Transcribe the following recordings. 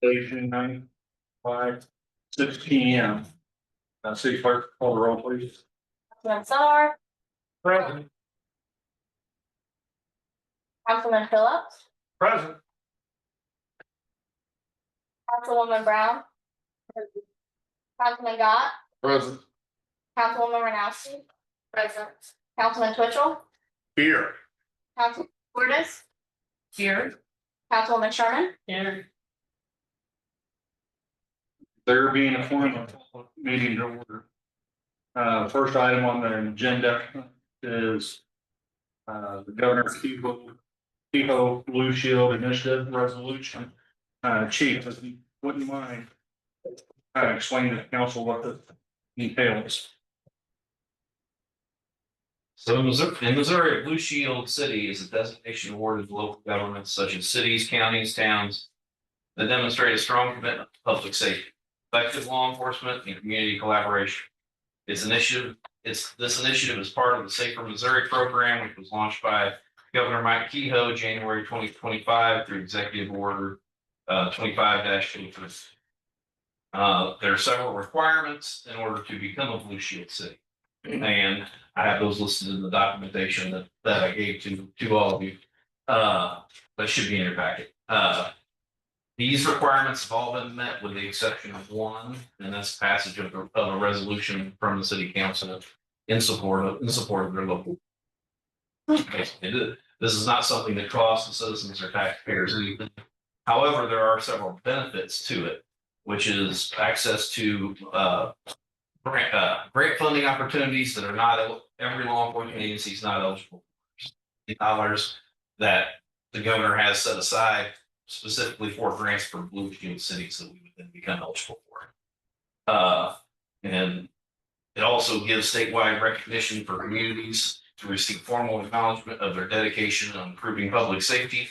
Station 95, 6 P.M. City clerk, call the roll, please. Councilman Sar, Present. Councilman Phillips, Present. Councilwoman Brown, Councilman Gott, Present. Councilwoman Renowski, present. Councilman Twitchell, Here. Councilman Cordes, Here. Councilwoman Sherman, Here. There being a formal meeting to order. First item on the agenda is the governor's Kehoe Blue Shield Initiative Resolution. Chief, if you wouldn't mind explain to the council what the entails. So in Missouri, Blue Shield City is a designation awarded to local governments such as cities, counties, towns that demonstrate a strong commitment to public safety, effective law enforcement, and community collaboration. This initiative is part of the Safer Missouri program, which was launched by Governor Mike Kehoe January 2025 through Executive Order 25-23. There are several requirements in order to become a Blue Shield City, and I have those listed in the documentation that I gave to all of you. That should be in your packet. These requirements have all been met with the exception of one, and that's passage of a resolution from the city council in support of their local. Basically, this is not something that costs the citizens or taxpayers anything. However, there are several benefits to it, which is access to grant funding opportunities that are not every law enforcement agency is not eligible for. Dollars that the governor has set aside specifically for grants for Blue Shield cities that we would then become eligible for. And it also gives statewide recognition for communities to receive formal acknowledgement of their dedication on improving public safety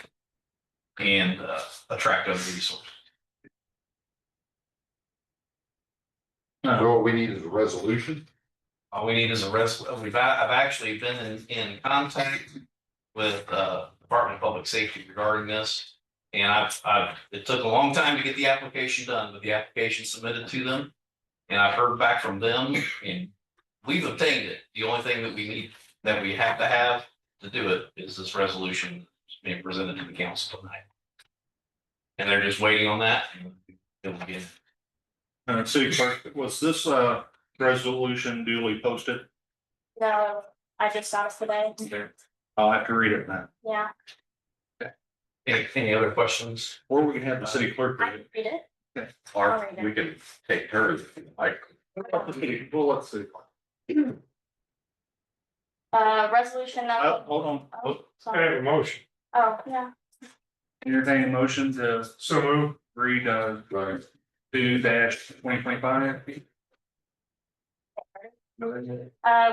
and attract other resources. So what we need is a resolution. All we need is a resolution. I've actually been in contact with Department of Public Safety regarding this. And it took a long time to get the application done, but the application submitted to them. And I've heard back from them and we've obtained it. The only thing that we have to have to do it is this resolution being presented to the council tonight. And they're just waiting on that. It will begin. City clerk, was this resolution duly posted? no, I just got it today, Okay. I'll have to read it now. yeah, Any other questions? Or we can have the city clerk I read it. can read it. Or we can take turns, like. Well, let's see. Resolution number, Hold on. oh, sorry, motion. oh, yeah, Entertaining motion to So move. read Right. 2-2025.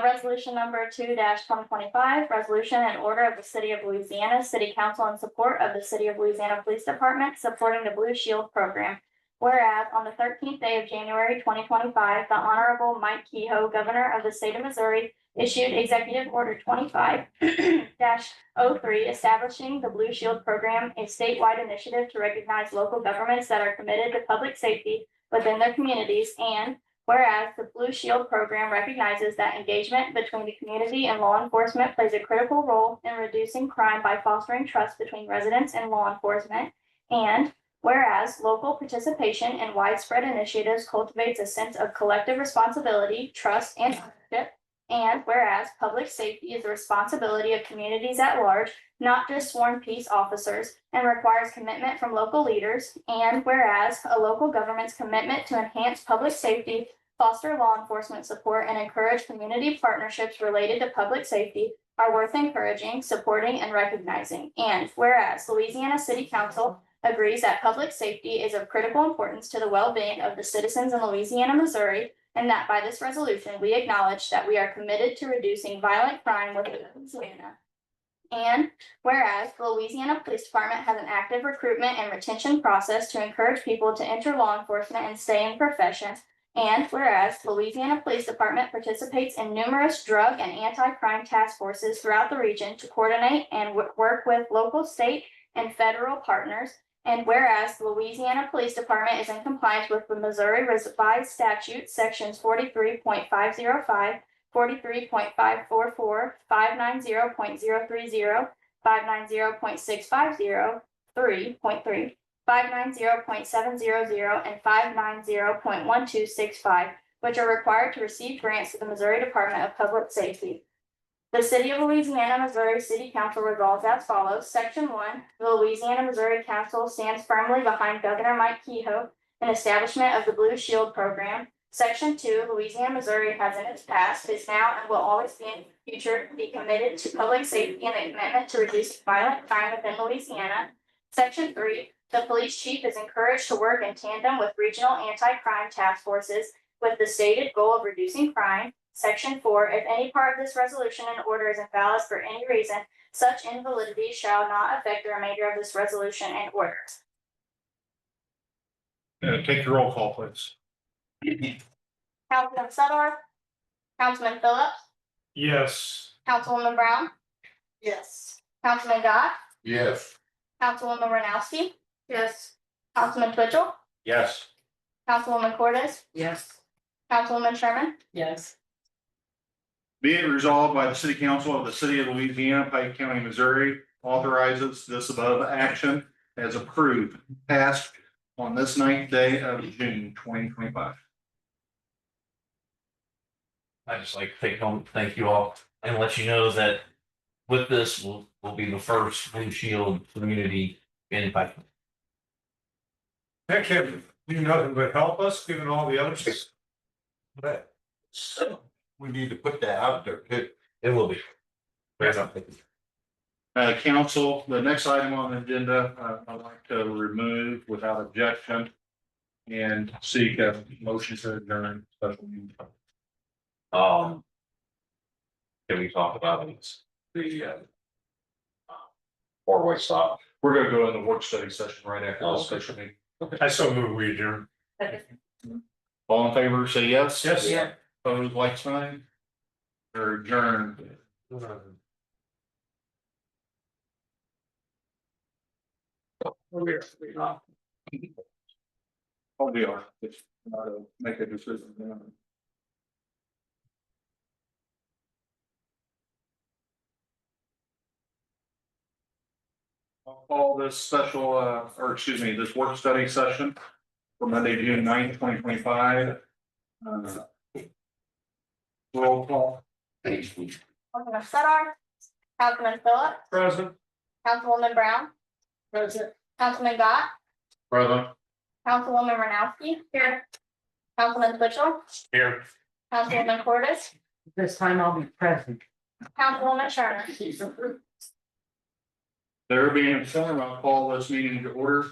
resolution number 2-2025, resolution and order of the city of Louisiana, city council in support of the city of Louisiana Police Department, supporting the Blue Shield program. Whereas on the 13th day of January 2025, the Honorable Mike Kehoe, governor of the state of Missouri, issued Executive Order 25-03, establishing the Blue Shield program, a statewide initiative to recognize local governments that are committed to public safety within their communities. And whereas the Blue Shield program recognizes that engagement between the community and law enforcement plays a critical role in reducing crime by fostering trust between residents and law enforcement. And whereas local participation in widespread initiatives cultivates a sense of collective responsibility, trust, and ownership. And whereas public safety is the responsibility of communities at large, not just sworn peace officers, and requires commitment from local leaders. And whereas a local government's commitment to enhance public safety, foster law enforcement support, and encourage community partnerships related to public safety are worth encouraging, supporting, and recognizing. And whereas Louisiana City Council agrees that public safety is of critical importance to the well-being of the citizens in Louisiana, Missouri, and that by this resolution, we acknowledge that we are committed to reducing violent crime within Louisiana. And whereas the Louisiana Police Department has an active recruitment and retention process to encourage people to enter law enforcement and stay in the profession. And whereas the Louisiana Police Department participates in numerous drug and anti-crime task forces throughout the region to coordinate and work with local, state, and federal partners. And whereas the Louisiana Police Department is in compliance with the Missouri Revised Statute, sections 43.505, 43.544, 590.030, 590.650, 3.3, 590.700, and 590.1265, which are required to receive grants to the Missouri Department of Public Safety. The City of Louisiana, Missouri City Council resolves as follows. Section 1, the Louisiana, Missouri Council stands firmly behind Governor Mike Kehoe in establishment of the Blue Shield program. Section 2, Louisiana, Missouri has in its past, is now, and will always be in the future be committed to public safety and a commitment to reduce violent crime within Louisiana. Section 3, the police chief is encouraged to work in tandem with regional anti-crime task forces with the stated goal of reducing crime. Section 4, if any part of this resolution and order is invalid for any reason, such invalidity shall not affect the remainder of this resolution and order. Take the roll call, please. Councilman Sudar, Councilman Phillips, Yes. Councilwoman Brown, Yes. Councilman Gott, Yes. Councilwoman Renowski, Yes. Councilman Twitchell, Yes. Councilwoman Cordes, Yes. Councilwoman Sherman. Yes. Be it resolved by the City Council of the City of Louisiana, Pike County, Missouri, authorizes this above action as approved, passed on this 9th day of June 2025. I'd just like to take home, thank you all, and let you know that with this, will be the first Blue Shield community in Pike. That can do nothing but help us, given all the others. But So we need to put that out there too. It will be. Council, the next item on the agenda, I'd like to remove without objection and seek a motion to adjourn special meeting. Can we talk about the Four-way stop. We're gonna go in the work study session right after Oh, this okay. special meeting. I so move we adjourn. All in favor, say yes. Yes. Yeah. Opposed, like sign. Or adjourned. Oh, we are. It's not a make a decision. now. I'll call this special, or excuse me, this work study session for Monday, June 9th, 2025. Roll call. Councilman Sudar, Councilman Phillips, Present. Councilwoman Brown, Present. Councilman Gott, Present. Councilwoman Renowski. Here. Councilman Twitchell, Here. Councilwoman Cordes, This time I'll be present. Councilwoman Sherman. There being informed, I'll call this meeting to order.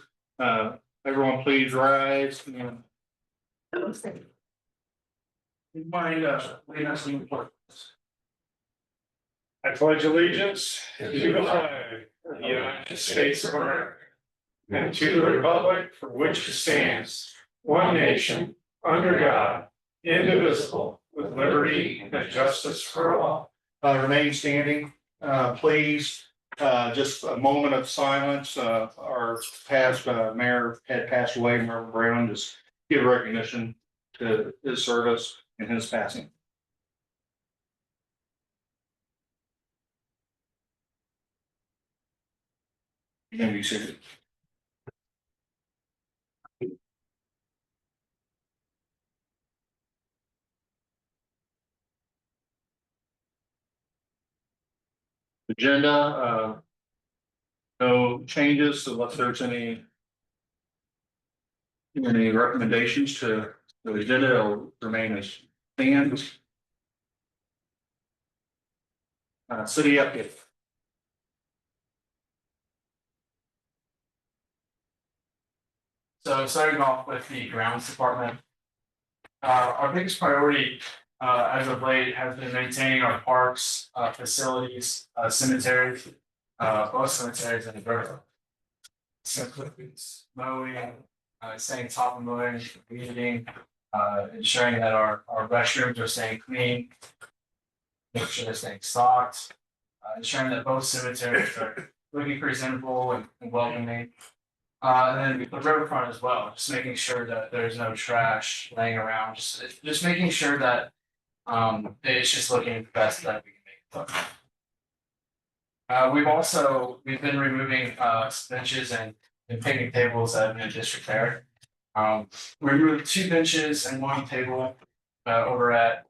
Everyone please rise and. Mind leading us in the pledge. I pledge allegiance to the flag of the United States of America and to the republic for which it stands, one nation, under God, indivisible, with liberty and justice for all. Remain standing, please. Just a moment of silence. Our past mayor had passed away, Mayor Brown, just give recognition to his service and his passing. You can be seated. Agenda, no changes unless there's any recommendations to the agenda will remain as stands. City update. So starting off with the grounds department. Our biggest priority, as of late has been maintaining our parks, facilities, cemeteries, both cemeteries and Alberta. So it's mowing, staying top of mowing, weeding, ensuring that our restrooms are staying clean. Make sure they're staying stocked, ensuring that both cemeteries are looking presentable and welcoming. And then the riverfront as well, just making sure that there's no trash laying around, just making sure that it's just looking the best that we can make it look. We've been removing benches and picnic tables that have been in disrepair. We removed 2 benches and 1 table over at.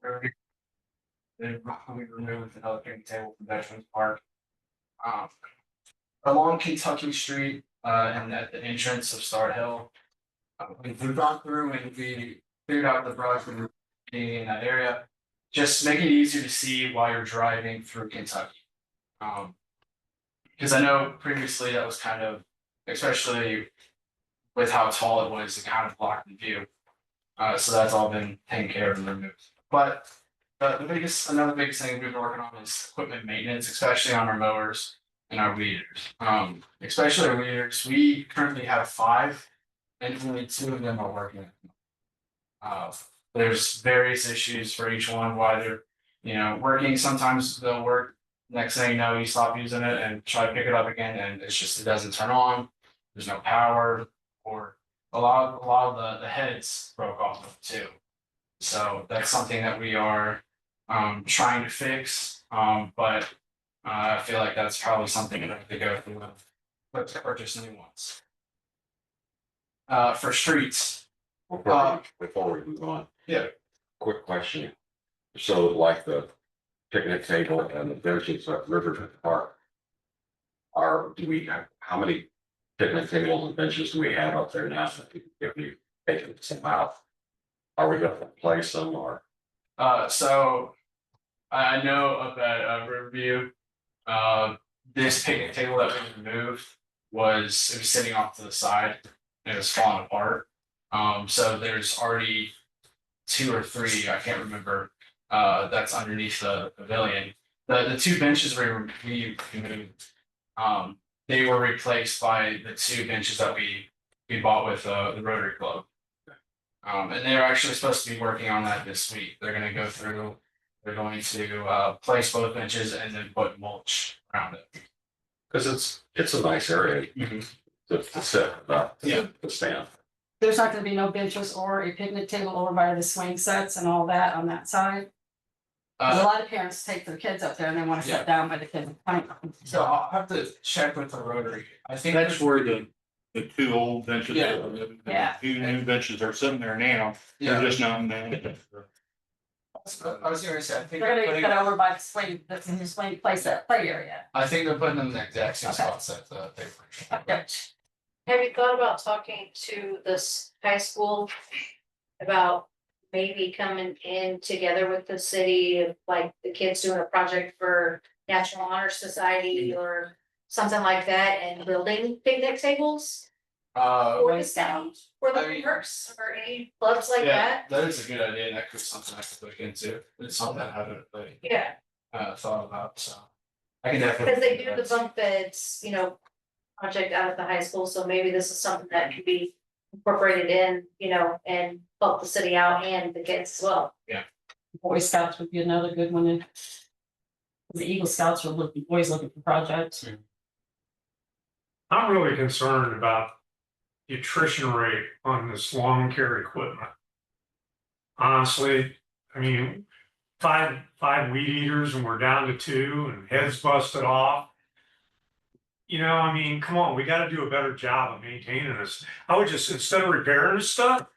We removed another picnic table from Veterans Park. Along Kentucky Street and at the entrance of Start Hill. We've gone through and we cleared out the brush and being in that area. Just make it easier to see while you're driving through Kentucky. Because I know previously that was kind of, especially with how tall it was, it kind of blocked the view. So that's all been taken care of and removed. But another biggest thing we've been working on is equipment maintenance, especially on our mowers and our weeders. Especially our weeders, we currently have 5 and only 2 of them are working. There's various issues for each one, why they're, working. Sometimes they'll work. Next thing you know, you stop using it and try to pick it up again, and it doesn't turn on. There's no power, or a lot of the heads broke off too. So that's something that we are trying to fix. But I feel like that's probably something that we go through with purchase new ones. For streets, Before we move on. Yeah. Quick question. So like the picnic table and the benches at River Park. How many picnic tables and benches do we have up there now? If we take some out, are we gonna replace them or? So I know up at Riverview, this picnic table that we removed it was sitting off to the side and it was falling apart. So there's already 2 or 3, I can't remember, that's underneath the pavilion. The 2 benches we removed, they were replaced by the 2 benches that we bought with the Rotary Club. And they're actually supposed to be working on that this week. They're gonna go through, they're going to place both benches and then put mulch around it. Cause it's a nice area to sit, to stand. There's not gonna be no benches or a picnic table over by the swing sets and all that on that side. 'Cause a lot of parents take their kids up there and they wanna Yeah. sit down by the kids. So I'll have to check with the Rotary. I think That's where the 2 old benches. Yeah. are. The Yeah. 2 new benches are sitting there now. They're just not managed. I was gonna say, I think They're gonna putting- get over by the swing place, that play area. I think they're putting them in the exact same Okay. spots that they were. Yep. Have you thought about talking to this high school about maybe coming in together with the city, like the kids doing a project for National Honor Society or something like that and building picnic tables? For the city, for I the mean- parks or any clubs like Yeah, that? that is a good idea, and that could be something I could look into. It's something I haven't really Yeah, thought about, so. I can definitely. because they do the bunk beds, project out at the high school, so maybe this is something that could be incorporated in, and help the city out and the kids as well. Boy Scouts would be another good one. And the Eagle Scouts are always looking for projects. I'm really concerned about the attrition rate on this lawn care equipment. Honestly, I mean, five weed eaters and we're down to 2 and heads busted off. I mean, come on, we gotta do a better job of maintaining this. I would just, instead of repairing this stuff,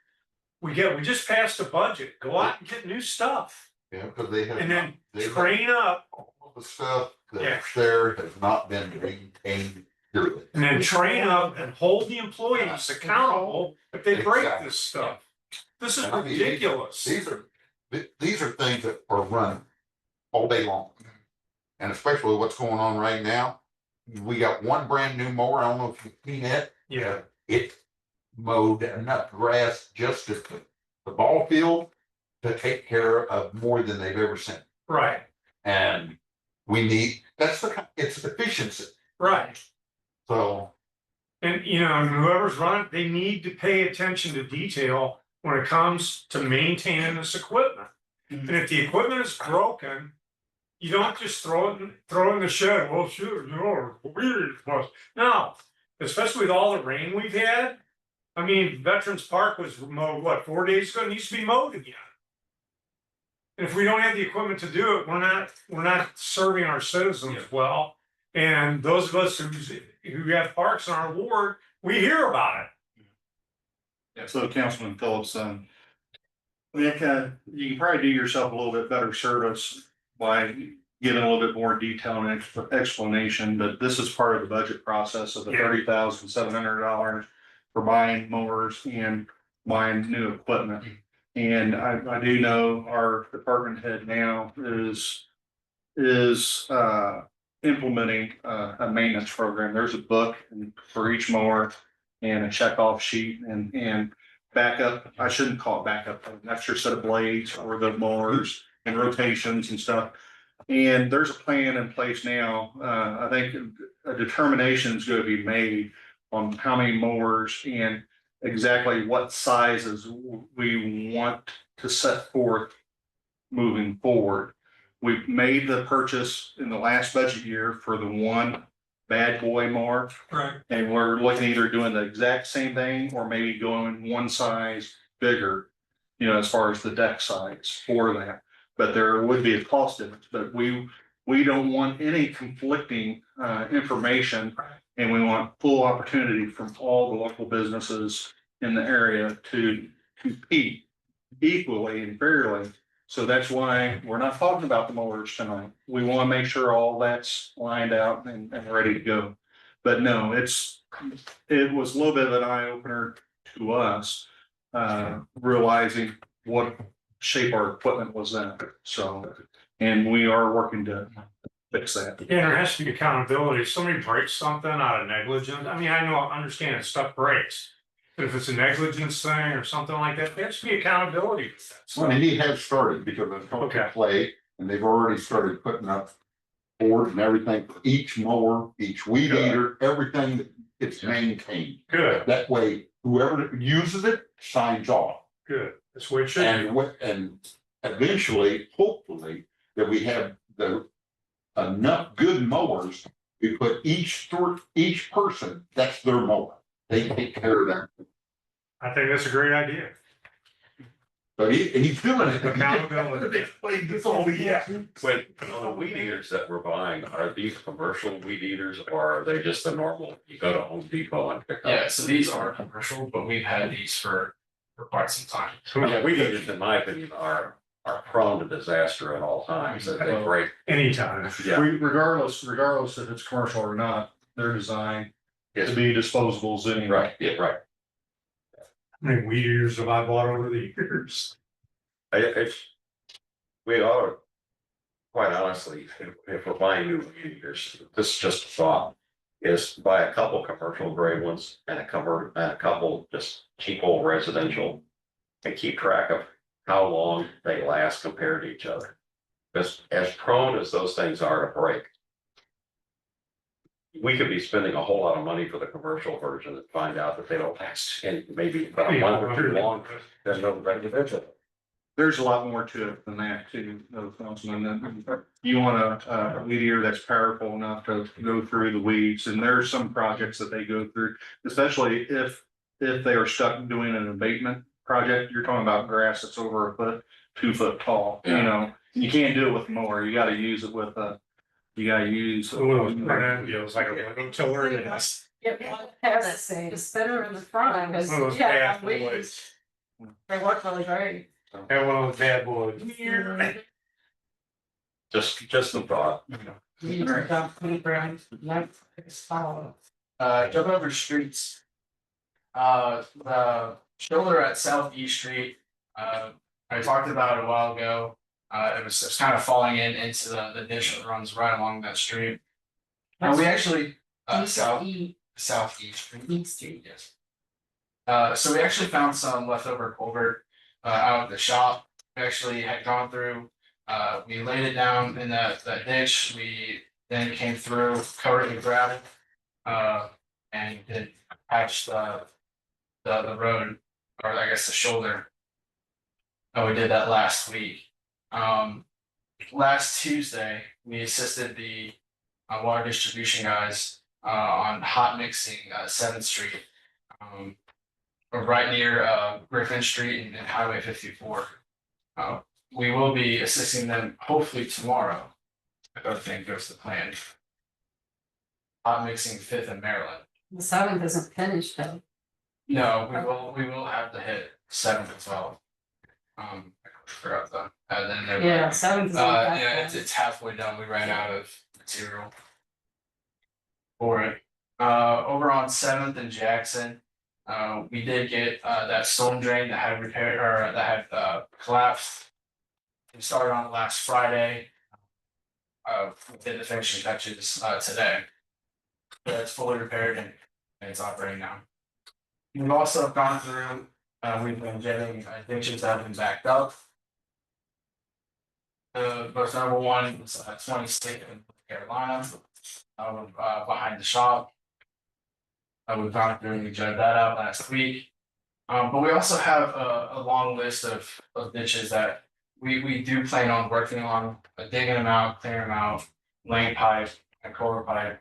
we just passed a budget, go out and get new stuff. Yeah, because they have. And then they've- train up, All the stuff Yeah. that's there has not been maintained. Period. and then train up and hold the employees accountable if they break this stuff. This is I mean, ridiculous. These are things that are run all day long. And especially what's going on right now, we got one brand new mower, I don't know if you've seen it. Yeah, It mowed enough grass just at the ball field to take care of more than they've ever seen. right, And it's efficiency, right. so. And whoever's running, they need to pay attention to detail when it comes to maintaining this equipment. And if the equipment is broken, you don't just throw it in the shed, well, sure, you know, weird, but no. Especially with all the rain we've had, I mean, Veterans Park was mowed, what, 4 days ago, it needs to be mowed again. And if we don't have the equipment to do it, we're not serving our citizens well. And those of us who have parks in our ward, we hear about it. So Councilman Phillips, you can probably do yourself a little bit better service by giving a little bit more detail and explanation, but this is part of the budget process of the Yeah. $30,700 for buying mowers and buying new equipment. And I do know our department head now is implementing a maintenance program. There's a book for each mower and a checkoff sheet and backup. I shouldn't call it backup, an extra set of blades for the mowers and rotations and stuff. And there's a plan in place now. I think a determination is going to be made on how many mowers and exactly what sizes we want to set forth moving forward. We've made the purchase in the last budget year for the one bad boy mower. Right. And we're looking at either doing the exact same thing or maybe going one size bigger, you know, as far as the deck size for that. But there would be a cost difference, but we don't want any conflicting information. And we want full opportunity from all the local businesses in the area to compete equally and fairly. So that's why we're not talking about the mowers tonight. We want to make sure all that's lined out and ready to go. But no, it was a little bit of an eye opener to us, realizing what shape our equipment was in. So, and we are working to fix that. Yeah, there has to be accountability. If somebody breaks something out of negligence, I mean, I understand that stuff breaks. But if it's a negligence thing or something like that, there has to be accountability. with that stuff. Well, and he has started because it's called Okay. play, and they've already started putting up boards and everything for each mower, each weed Good. eater, everything that it's maintained. Good, That way, whoever uses it signs off. good. That's the way it should be. And eventually, hopefully, that we have enough good mowers. We put each person, that's their mower. They take care of that. I think that's a great idea. But he's doing it. Accountability. That's all we have. Wait, on the weed eaters that we're buying, are these commercial weed eaters or are they just the normal, you go to Home Depot and pick up? Yeah, so these are commercial, but we've had these for quite some time. Yeah, weed eaters, in my opinion, are prone to disaster at all times, that they break. Anytime. Yeah, Regardless if it's commercial or not, they're designed to yes, be disposables anyway. right, yeah, right. How many weed eaters have I bought over the years? We are, quite honestly, if we're buying new weed eaters, this is just a thought. Is buy a couple commercial grade ones and a couple just cheap old residential. And keep track of how long they last compared to each other. Because as prone as those things are to break. We could be spending a whole lot of money for the commercial version and find out that they don't last and maybe about a month or two long. There's no benefit. There's a lot more to it than that too, though, Councilman. You want a weed eater that's powerful enough to go through the weeds, and there's some projects that they go through, especially if they are stuck doing an abatement project. You're talking about grass that's over 1 foot, 2 foot tall, you know, you can't do it with a mower. You gotta use it with you gotta use. It's like a window tiller. and it's- It's better in the front because, One of those yeah, bad weeds, boys. they work really great. Have one of those bad boys. Just some thought. You can dump clean ground, like, it's follow. Jump over streets. The shoulder at Southeast Street, I talked about it a while ago. It was kind of falling into the ditch that runs right along that street. And we actually, Southeast Street, yes. So we actually found some leftover culvert, out of the shop. We actually had gone through, we laid it down in that ditch. We then came through, covered it with gravel. And did patch the road, or I guess the shoulder. Oh, we did that last week. last Tuesday, we assisted the water distribution guys on hot mixing Seventh Street. Right near Griffin Street and Highway 54. We will be assisting them hopefully tomorrow, if everything goes to plan. Hot mixing Fifth and Maryland. The 7th isn't finished though. No, we will have to hit 7th as well. I forgot that, and then there. Yeah, 7th is. Yeah, it's halfway done, we ran out of material. For it, over on 7th and Jackson, we did get that storm drain that had repaired, or that had collapsed. We started on it last Friday. We did the finishing touches today. So it's fully repaired and it's operating now. We've also gone through, we've been getting ditches that have been backed up. The most number one was 26 in North Carolina, behind the shop. We've gone through and we jetted that out last week. But we also have a long list of ditches that we do plan on working on, digging them out, clearing them out, laying pipe and culvert pipe.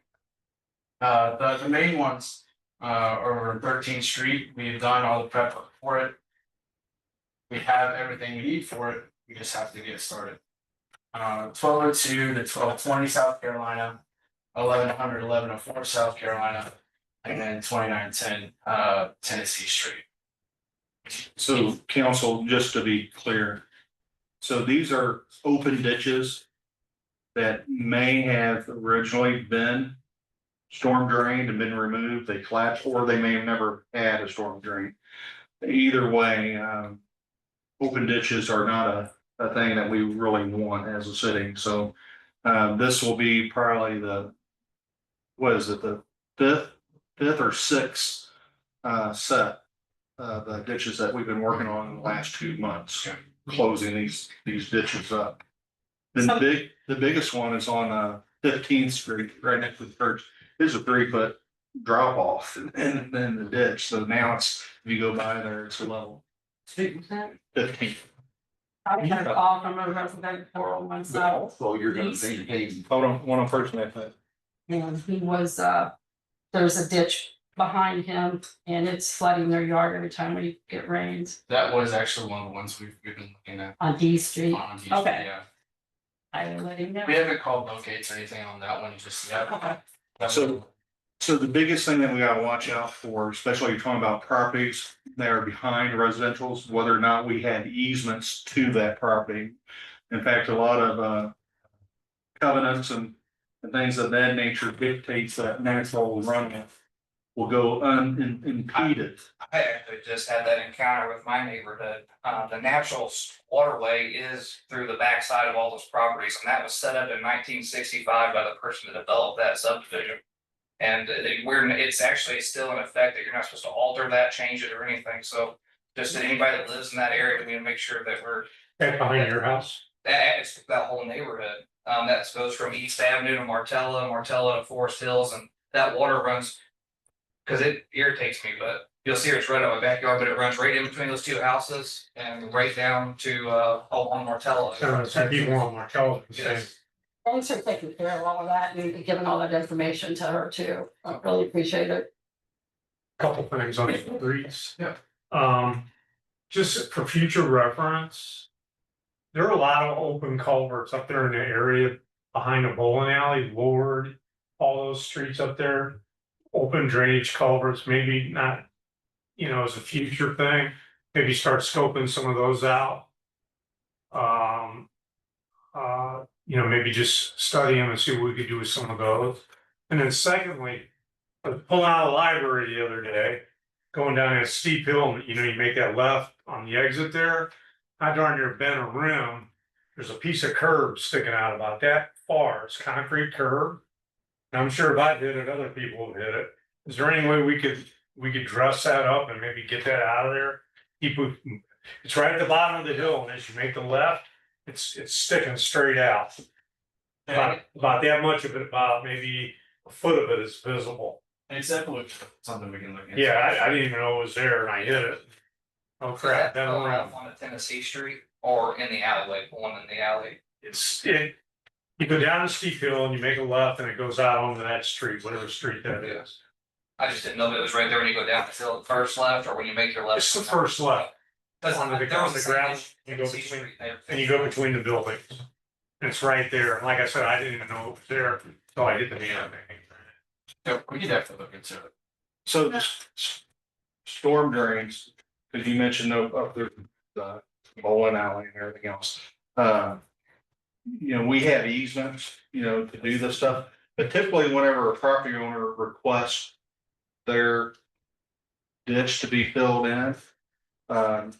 The main ones are 13th Street. We've done all the prep for it. We have everything we need for it. We just have to get it started. 1202 to 1220 South Carolina, 1100, 1104 South Carolina, and then 2910 Tennessee Street. So council, just to be clear, so these are open ditches that may have originally been storm drained and been removed, they collapsed, or they may have never had a storm drain. Either way, open ditches are not a thing that we really want as a city, so this will be probably the, what is it, the fifth or sixth set the ditches that we've been working on in the last 2 months, closing these ditches up. The biggest one is on 15th Street, right next to the church. There's a 3-foot drop off and then the ditch. So now it's, if you go by there, it's a level. Street was that? 15th. I had a call from a resident for on one But side, also you're gonna maintain, Hold on, one person that. and he was, there's a ditch behind him and it's flooding their yard every time we get rains That was actually one of the ones we've been looking at on D Street. on these, Okay. yeah. I will let him know. We haven't called locates or anything on that one just yet. Okay. So the biggest thing that we gotta watch out for, especially you're talking about properties that are behind residentials, whether or not we had easements to that property. In fact, a lot of covenants and things of that nature dictates that natural runoff will go unimpeded. I actually just had that encounter with my neighborhood. The natural waterway is through the backside of all those properties, and that was set up in 1965 by the person that developed that subdivision. And it's actually still in effect that you're not supposed to alter that, change it or anything. So just to anybody that lives in that area, we need to make sure that we're. That behind your house? It's that whole neighborhood, that goes from East Avenue to Martella to Forest Hills, and that water runs. Cause it irritates me, but you'll see it's right on my backyard, but it runs right in between those two houses and right down to, on Martella. Some people on Martella saying, Yes. Thanks for taking care of all of that and giving all that information to her too. I really appreciate it. couple things on the streets. Yeah. Just for future reference. There are a lot of open culverts up there in the area behind the bowling alley, Lord, all those streets up there. Open drainage culverts, maybe not, as a future thing, maybe start scoping some of those out. Maybe just study them and see what we could do with some of those. And then secondly, I was pulling out of the library the other day, going down a steep hill, and you make that left on the exit there. I darn near bent a rim. There's a piece of curb sticking out about that far. It's concrete curb. And I'm sure if I hit it, other people would hit it. Is there any way we could dress that up and maybe get that out of there? It's right at the bottom of the hill, and as you make the left, it's sticking straight out. About that much of it, about maybe a foot of it is visible. It's definitely something we can look into. Yeah, I didn't even know it was there and I hit it. Oh crap, That that fell one. out on Tennessee Street or in the alleyway, the one in the alley. You go down a steep hill and you make a left and it goes out onto that street, whatever street that is. I just didn't know if it was right there when you go down the hill, first left, or when you make your left. It's the first left. Because on the- there was on the same ground, issue you in go C between- Street. They And you go between the buildings. It's right there. And like I said, I didn't even know it was there until I hit the man. So we could definitely look into it. So storm drains, because you mentioned up there, the bowling alley and everything else. You know, we have easements, you know, to do this stuff, but typically whenever a property owner requests their ditch to be filled in,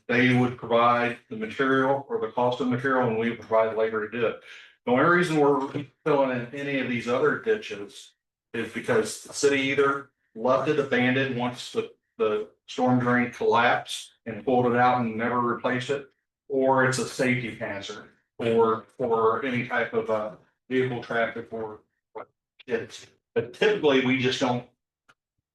they would provide the material or the cost of material, and we would provide labor to do it. The only reason we're filling in any of these other ditches is because the city either left it abandoned once the storm drain collapsed and pulled it out and never replaced it, or it's a safety hazard, or any type of vehicle traffic or kids. But typically, we just don't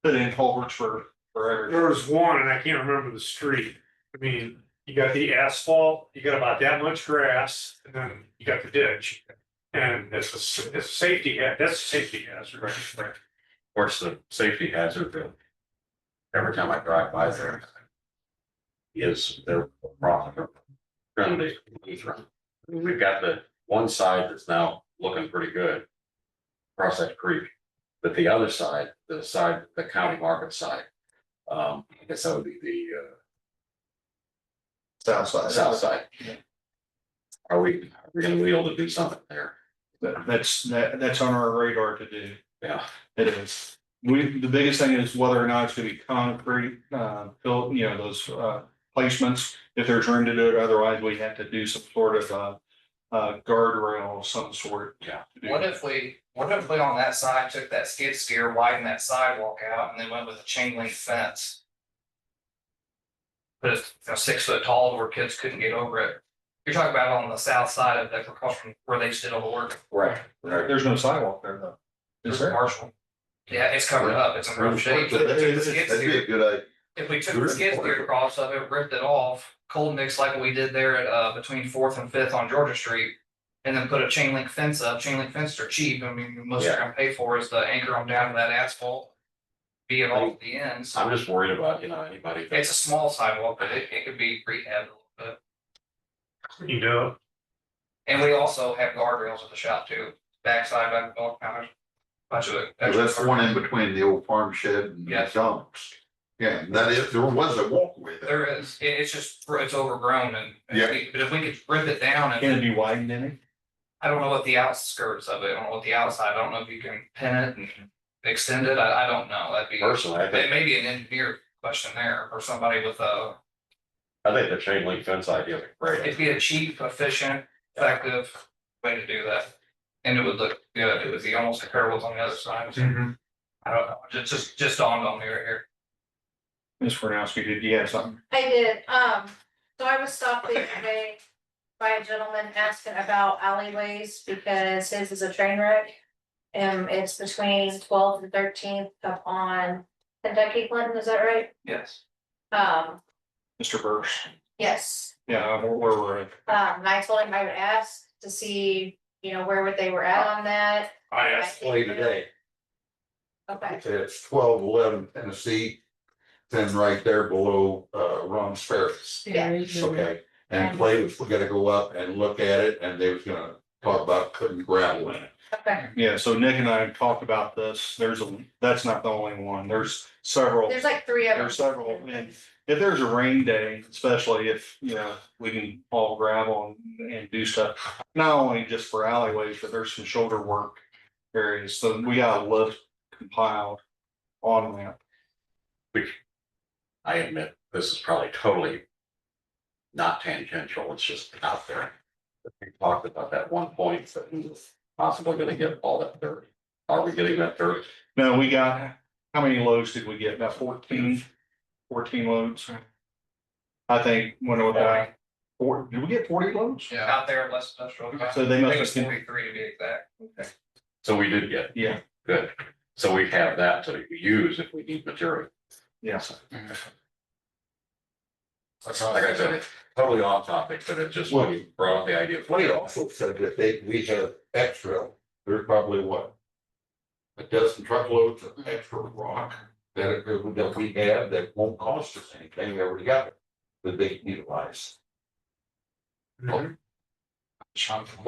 put in culverts for everything. There was one, and I can't remember the street. I mean, you got the asphalt, you got about that much grass, and then you got the ditch. And it's a safety, that's a safety hazard. Of course, the safety hazard that every time I drive by there is their problem. Trinity Lutheran. We've got the one side that's now looking pretty good across that creek, but the other side, the county market side, I guess that would be the South side. south side. Are we gonna be able to do something there? That's on our radar to do. Yeah. It is. The biggest thing is whether or not it's gonna be concrete, built, you know, those, placements, if there's room to do it, otherwise we have to do some sort of, guardrail of some sort. Yeah. to do What it. if we on that side, took that skid steer, widened that sidewalk out, and then went with a chain link fence? But it's, 6 foot tall where kids couldn't get over it. You're talking about on the south side of that precaution where they did all the work. Right. There's no sidewalk there though. Is there? Partial. Yeah, it's covered up. It's in rough shape. But if we took the skid steer- good idea. If we took the skid steer across of it, ripped it off, cold mix like we did there at between 4th and 5th on Georgia Street. And then put a chain link fence up. Chain link fences are cheap. I mean, most they're gonna pay for is the anchor them down to that asphalt. Be it off the ends. I'm just worried about, anybody. It's a small sidewalk, but it could be rehabbed a little bit. You know, And we also have guardrails at the shop too, backside, back, all kind of. Bunch of it. That's the one in between the old farm shed and the Yes. dumps. Yeah, that is, there was a walkway there. There is, it's just, it's overgrown and. Yeah. But if we could rip it down Can it and, be widened any? I don't know what the outskirts of it, I don't know what the outside, I don't know if you can pin it and extend it, I don't know, that'd be. Personally, I It think, may be an engineer question there, or somebody with a, the chain link fence idea is great. it'd be a cheap, efficient, effective way to do that. And it would look good, it would be almost comparable on the other side. I don't know, just dawned on me right here. Ms. Fernowski, did you have something? I did, so I was stopped the other day by a gentleman asking about alleyways because his is a train wreck. And it's between 12th and 13th up on Kentucky Clinton, is that right? Yes. Mr. Burrs? Yes, Yeah, where we're at. and I told him I would ask to see, where they were at on that. I asked Play today. Okay, It's 1211 Tennessee, then right there below, Ron Ferris. Okay, and Clay was gonna go up and look at it, and they was gonna talk about putting gravel in it. okay, Yeah, so Nick and I have talked about this. That's not the only one. There's several. there's like 3 of them. There's several, and if there's a rain day, especially if, we can haul gravel and do stuff. Not only just for alleyways, but there's some shoulder work areas, so we got a list compiled on that. I admit, this is probably totally not tangential, it's just out there. We talked about that one point that we was possibly gonna get all that dirt. Are we getting that dirt? Now, we got, how many loads did we get? About 14 loads? I think, when it was, did we get 40 loads? Yeah. Out there, less industrial. So they I must think it's have, 43 to be exact. So we did get, yeah, good. So we have that to use if we need material. yes. That's all. Like I said, it's totally off topic, but it just Well, brought up the idea. of- Wade also said that we have extra, there's probably what? A dozen truckloads of extra rock that we have that won't cost us anything, we already got it, that they can utilize. Like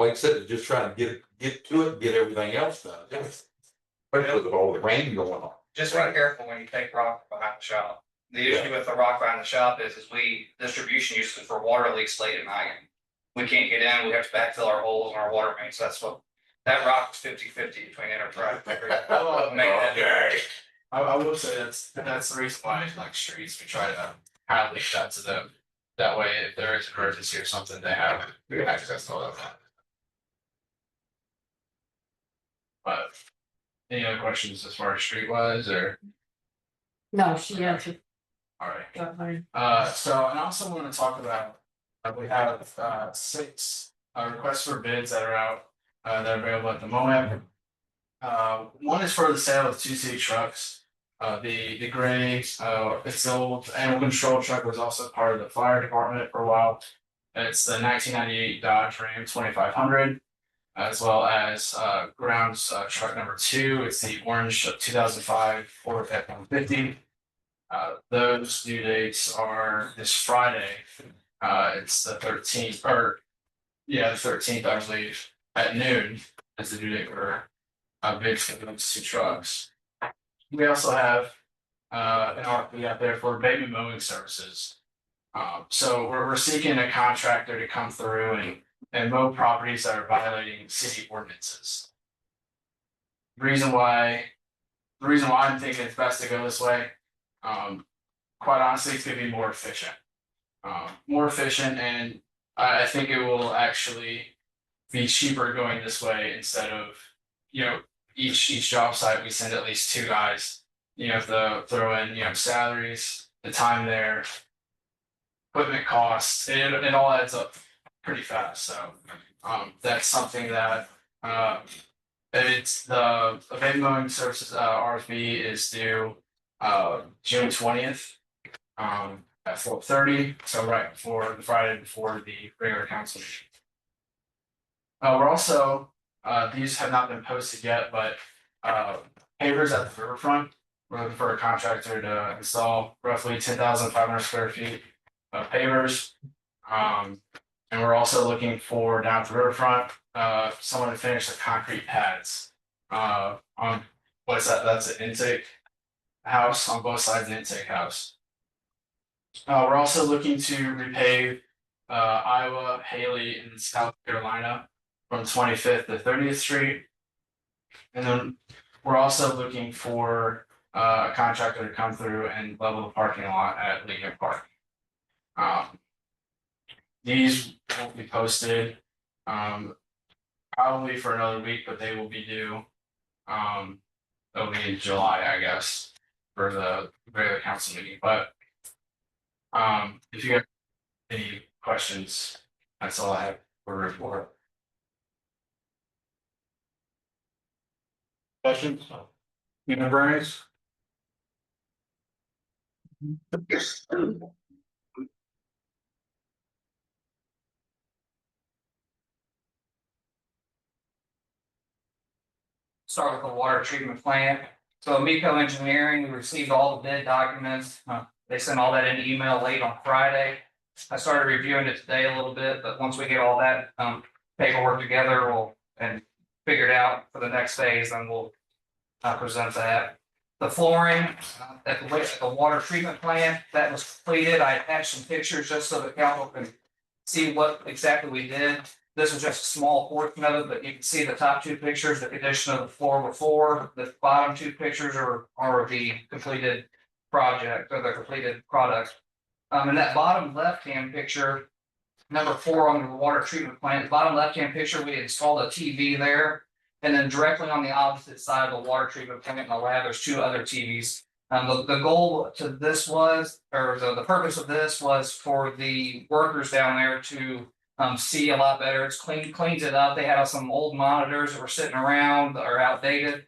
I said, just trying to get to it, get everything else done, especially with all the rain going on. Just be careful when you take rock behind the shop. The issue with the rock behind the shop is distribution uses for water leaks late at night. We can't get in, we have to backfill our holes and our water mains, that's what, that rock is 50-50 between Enterprise. Oh, Make that- okay. I will say that's the reason why like streets, we try to kind of leave that to them. That way, if there is an emergency or something, they have access to all that. But any other questions as far as streetwise or, No, she answered all right. that fine. So and I also want to talk about, we have 6 requests for bids that are out, that are available at the moment. One is for the sale of 2 city trucks. The gray, it's the old animal control truck, was also part of the fire department for a while. It's the 1998 Dodge Ram 2500, as well as grounds truck number 2. It's the orange 2005 Ford F-150. Those due dates are this Friday. It's the 13th, or yeah, the 13th, I believe, at noon is the due date for bids for those 2 trucks. We also have an RFP out there for abatement mowing services. So we're seeking a contractor to come through and mow properties that are violating city ordinances. The reason why I'm thinking it's best to go this way, quite honestly, it's gonna be more efficient. And I think it will actually be cheaper going this way instead of, each job site, we send at least 2 guys. To throw in, salaries, the time there, equipment costs, it all adds up pretty fast, so. That's something that, it's the abatement mowing services, RFP is due, June 20th. At 4:30, so right before the Friday before the regular council meeting. We're also, these have not been posted yet, but pavers at the riverfront. We're looking for a contractor to install roughly 10,500 square feet of pavers. And we're also looking for down at the riverfront, someone to finish the concrete pads. On what is that? That's an intake house on both sides of the intake house. We're also looking to repave Iowa, Haley, and South Carolina from 25th to 30th Street. And then we're also looking for a contractor to come through and level the parking lot at Lincoln Park. These won't be posted probably for another week, but they will be due. It'll be in July, I guess, for the regular council meeting, but if you have any questions, that's all I have for report. Questions? Bernice? Start with the water treatment plant. So Miko Engineering, we received all the bid documents. They sent all that in email late on Friday. I started reviewing it today a little bit, but once we get all that paperwork together, and figure it out for the next phase, then we'll present that. The flooring at the water treatment plant, that was completed. I attached some pictures just so the council can see what exactly we did. This was just a small portion of it, but you can see the top 2 pictures, the condition of the floor before. The bottom 2 pictures are the completed project or the completed product. In that bottom left-hand picture, number 4 on the water treatment plant, the bottom left-hand picture, we installed a TV there. And then directly on the opposite side of the water treatment plant in the lab, there's 2 other TVs. The goal to this was, or the purpose of this was for the workers down there to see a lot better. It's cleans it up. They had some old monitors that were sitting around that are outdated.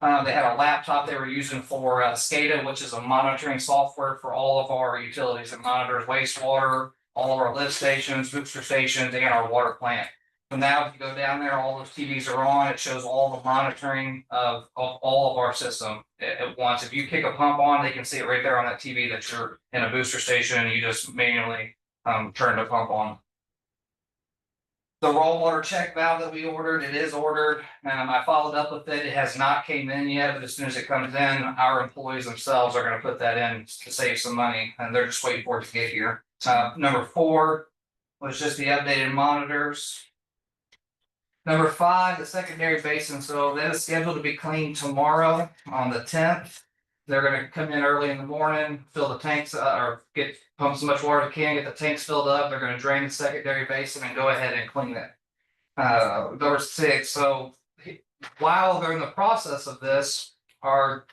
They had a laptop they were using for SCADA, which is a monitoring software for all of our utilities. It monitors wastewater, all of our lift stations, booster stations, and our water plant. So now if you go down there, all those TVs are on. It shows all the monitoring of all of our system at once. If you kick a pump on, they can see it right there on that TV that you're in a booster station and you just manually turn the pump on. The raw water check valve that we ordered, it is ordered. I followed up with it. It has not came in yet, but as soon as it comes in, our employees themselves are gonna put that in to save some money, and they're just waiting for it to get here. Number 4 was just the updated monitors. Number 5, the secondary basin. So that is scheduled to be cleaned tomorrow on the 10th. They're gonna come in early in the morning, fill the tanks, or pump as much water as they can, get the tanks filled up. They're gonna drain the secondary basin and go ahead and clean it. Number 6, so while they're in the process of this, our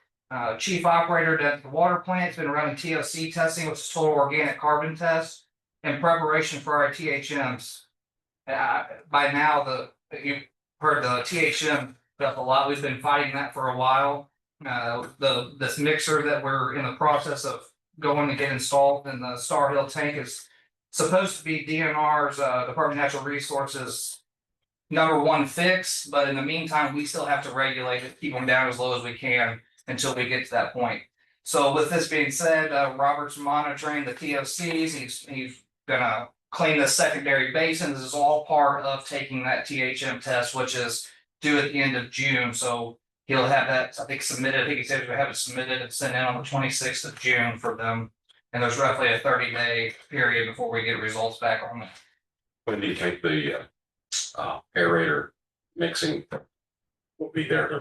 chief operator at the water plant has been running TOC testing, which is total organic carbon test, in preparation for our THMs. By now, you've heard the THM stuff a lot. We've been fighting that for a while. This mixer that we're in the process of going to get installed in the Star Hill tank is supposed to be DNR's Department of Natural Resources #1 fix, but in the meantime, we still have to regulate it, keep them down as low as we can until we get to that point. So with this being said, Robert's monitoring the TOCs. He's gonna clean the secondary basin. This is all part of taking that THM test, which is due at the end of June. So he'll have that, I think, submitted. I think he said he's gonna have it submitted and sent in on the 26th of June for them. And there's roughly a 30-day period before we get results back on it. When do you think the aerator mixing will be there?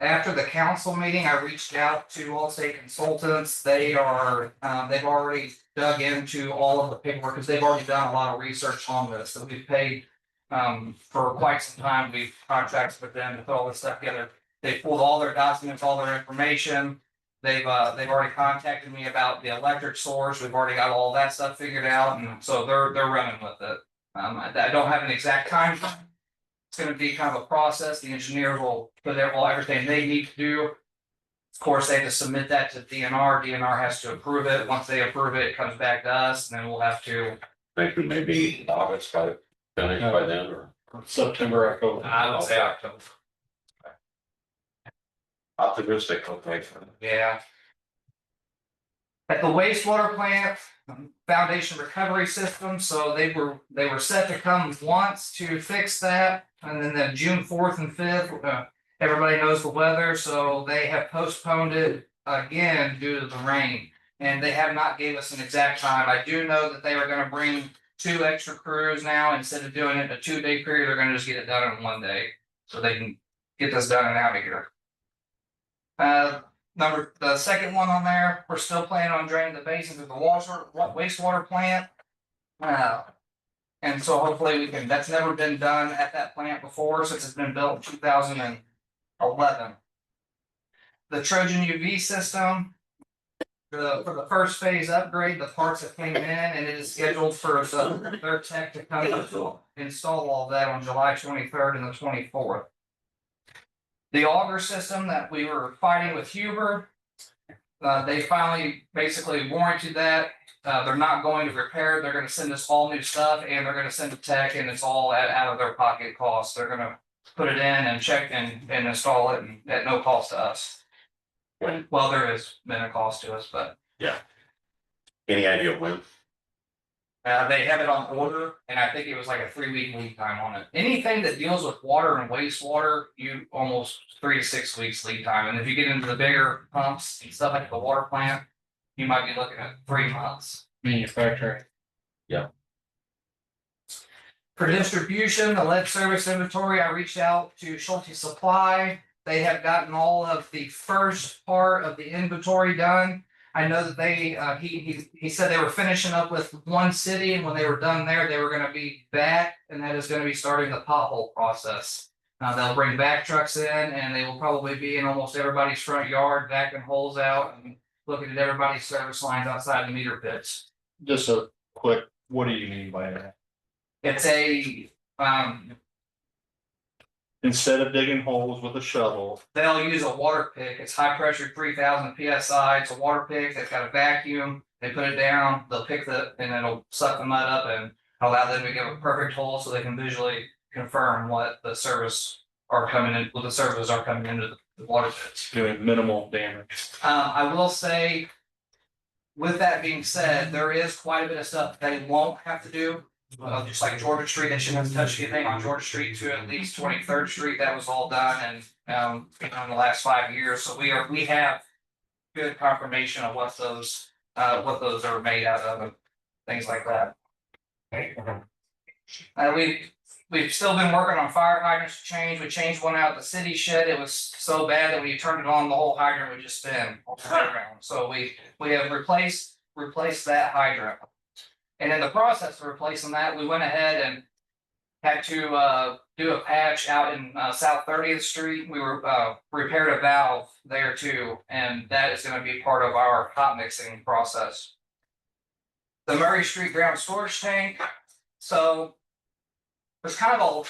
After the council meeting, I reached out to Allstate Consultants. They are, they've already dug into all of the paperwork because they've already done a lot of research on this. So we've paid for quite some time. We've contracted with them to put all this stuff together. They pulled all their documents, all their information. They've already contacted me about the electric source. We've already got all that stuff figured out, and so they're running with it. I don't have an exact time frame. It's gonna be kind of a process. The engineers will put everything they need to do. Of course, they have to submit that to DNR. DNR has to approve it. Once they approve it, it comes back to us, and then we'll have to. Think we may be August finished by then, or September, October. I would say October. optimistic, okay. Yeah. At the wastewater plant, foundation recovery system, so they were set to come once to fix that. And then June 4th and 5th, everybody knows the weather, so they have postponed it again due to the rain. And they have not gave us an exact time. I do know that they were gonna bring 2 extra crews now. Instead of doing it in a 2-day period, they're gonna just get it done in 1 day. So they can get this done and out of here. The second one on there, we're still planning on draining the basins of the wastewater plant. And so hopefully we can, that's never been done at that plant before since it's been built in 2011. The Trojan UV system, for the first phase upgrade, the parts that came in, and it is scheduled for their tech to come install all that on July 23rd and the 24th. The auger system that we were fighting with Huber, they finally basically warranted that. They're not going to repair it. They're gonna send us all new stuff, and they're gonna send the tech, and it's all out of their pocket cost. They're gonna put it in and check and install it and at no cost to us. Well, there has been a cost to us, but Any idea when? they have it on order, and I think it was like a 3-week lead time on it. Anything that deals with water and wastewater, you almost 3 to 6 weeks lead time. And if you get into the bigger pumps and stuff like the water plant, you might be looking at 3 months. Manufacturing. For distribution, the lead service inventory, I reached out to Schulte Supply. They have gotten all of the first part of the inventory done. I know that he said they were finishing up with one city, and when they were done there, they were gonna be back, and that is gonna be starting the pothole process. They'll bring back trucks in, and they will probably be in almost everybody's front yard, backing holes out and looking at everybody's service lines outside the meter pits. Just a quick, what do you mean by that? It's a, instead of digging holes with a shovel. They'll use a water pick. It's high pressure, 3,000 PSI. It's a water pick. They've got a vacuum. They put it down, they'll pick and it'll suck the mud up and allow them to give a perfect hole so they can visually confirm what the services are coming into the water pits. Doing minimal damage. I will say, with that being said, there is quite a bit of stuff they won't have to do. Just like Georgia Street, they shouldn't have to touch anything on Georgia Street to at least 23rd Street. That was all done and in the last 5 years. So we have good confirmation of what those are made out of and things like that. We've still been working on fire hydrants to change. We changed one out at the city shed. It was so bad that when you turned it on, the whole hydrant would just spin all the way around. So we have replaced that hydrant. And in the process of replacing that, we went ahead and had to do a patch out in South 30th Street. We repaired a valve there too, and that is going to be part of our hot mixing process. The Murray Street ground storage tank. So there's kind of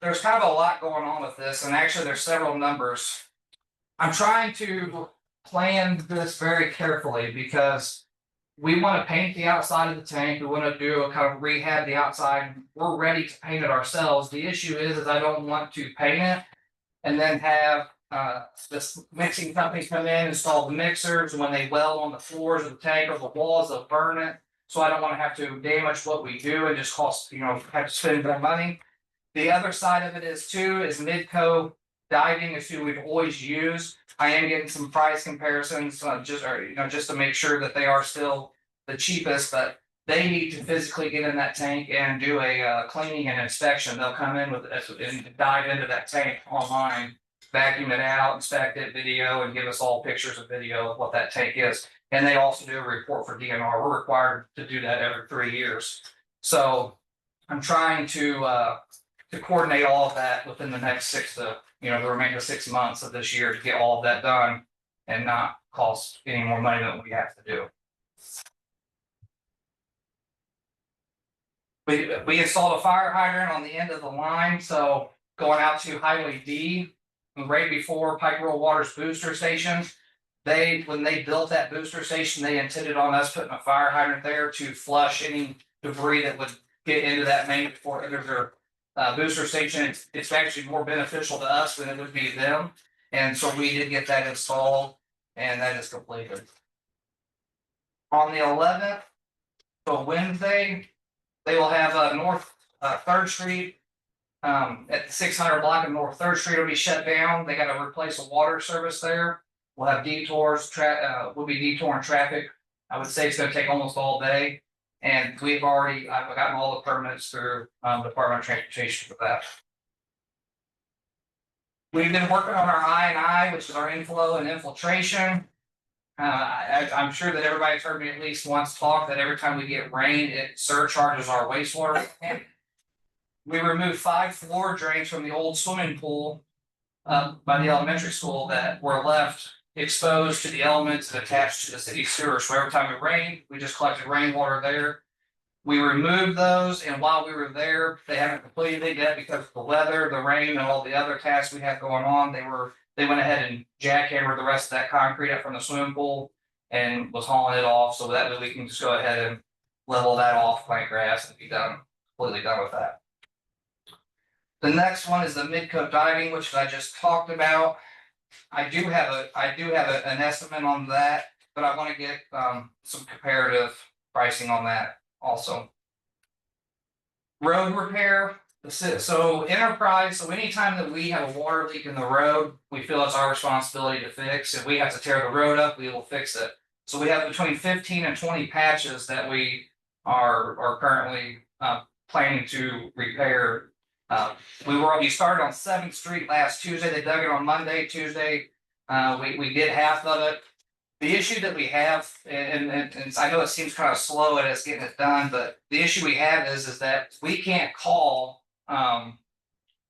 a lot going on with this, and actually there's several numbers. I'm trying to plan this very carefully because we want to paint the outside of the tank. We want to do a kind of rehab the outside. We're ready to paint it ourselves. The issue is I don't want to paint it and then have this mixing company come in, install the mixers, and when they weld on the floors of the tank or the walls, they'll burn it. So I don't want to have to damage what we do and just cost, have to spend more money. The other side of it is Midco Diving is who we've always used. I am getting some price comparisons, just to make sure that they are still the cheapest, but they need to physically get in that tank and do a cleaning and inspection. They'll come in and dive into that tank online, vacuum it out, inspect it, video, and give us all pictures and video of what that tank is. And they also do a report for DNR. We're required to do that every 3 years. So I'm trying to coordinate all of that within the next the remainder of 6 months of this year to get all of that done and not cost any more money than we have to do. We installed a fire hydrant on the end of the line, so going out to Highway D, right before Pike Rural Water's booster station. When they built that booster station, they intended on us putting a fire hydrant there to flush any debris that would get into that main before it enters their booster station. It's actually more beneficial to us than it would be them. And so we did get that installed and that is completed. On the 11th, so Wednesday, they will have North 3rd Street at the 600 block of North 3rd Street will be shut down. They got to replace a water service there. We'll have detours, we'll be detouring traffic. I would say it's going to take almost all day. And I've gotten all the permits through Department of Transportation for that. We've been working on our I&I, which is our inflow and infiltration. I'm sure that everybody's heard me at least once talk that every time we get rain, it surcharges our wastewater. We removed 5 floor drains from the old swimming pool by the elementary school that were left exposed to the elements and attached to the city sewer. So every time it rained, we just collected rainwater there. We removed those, and while we were there, they haven't completed it yet because of the weather, the rain, and all the other tasks we had going on. They went ahead and jackhammered the rest of that concrete up from the swimming pool and was hauling it off, so that way we can just go ahead and level that off, plant grass, and be completely done with that. The next one is the Midco Diving, which I just talked about. I do have an estimate on that, but I want to get some comparative pricing on that also. Road repair. So Enterprise, so anytime that we have a water leak in the road, we feel it's our responsibility to fix. If we have to tear the road up, we will fix it. So we have between 15 and 20 patches that we are currently planning to repair. We started on 7th Street last Tuesday. They dug it on Monday, Tuesday. We did half of it. The issue that we have, and I know it seems kind of slow at us getting it done, but the issue we have is that we can't call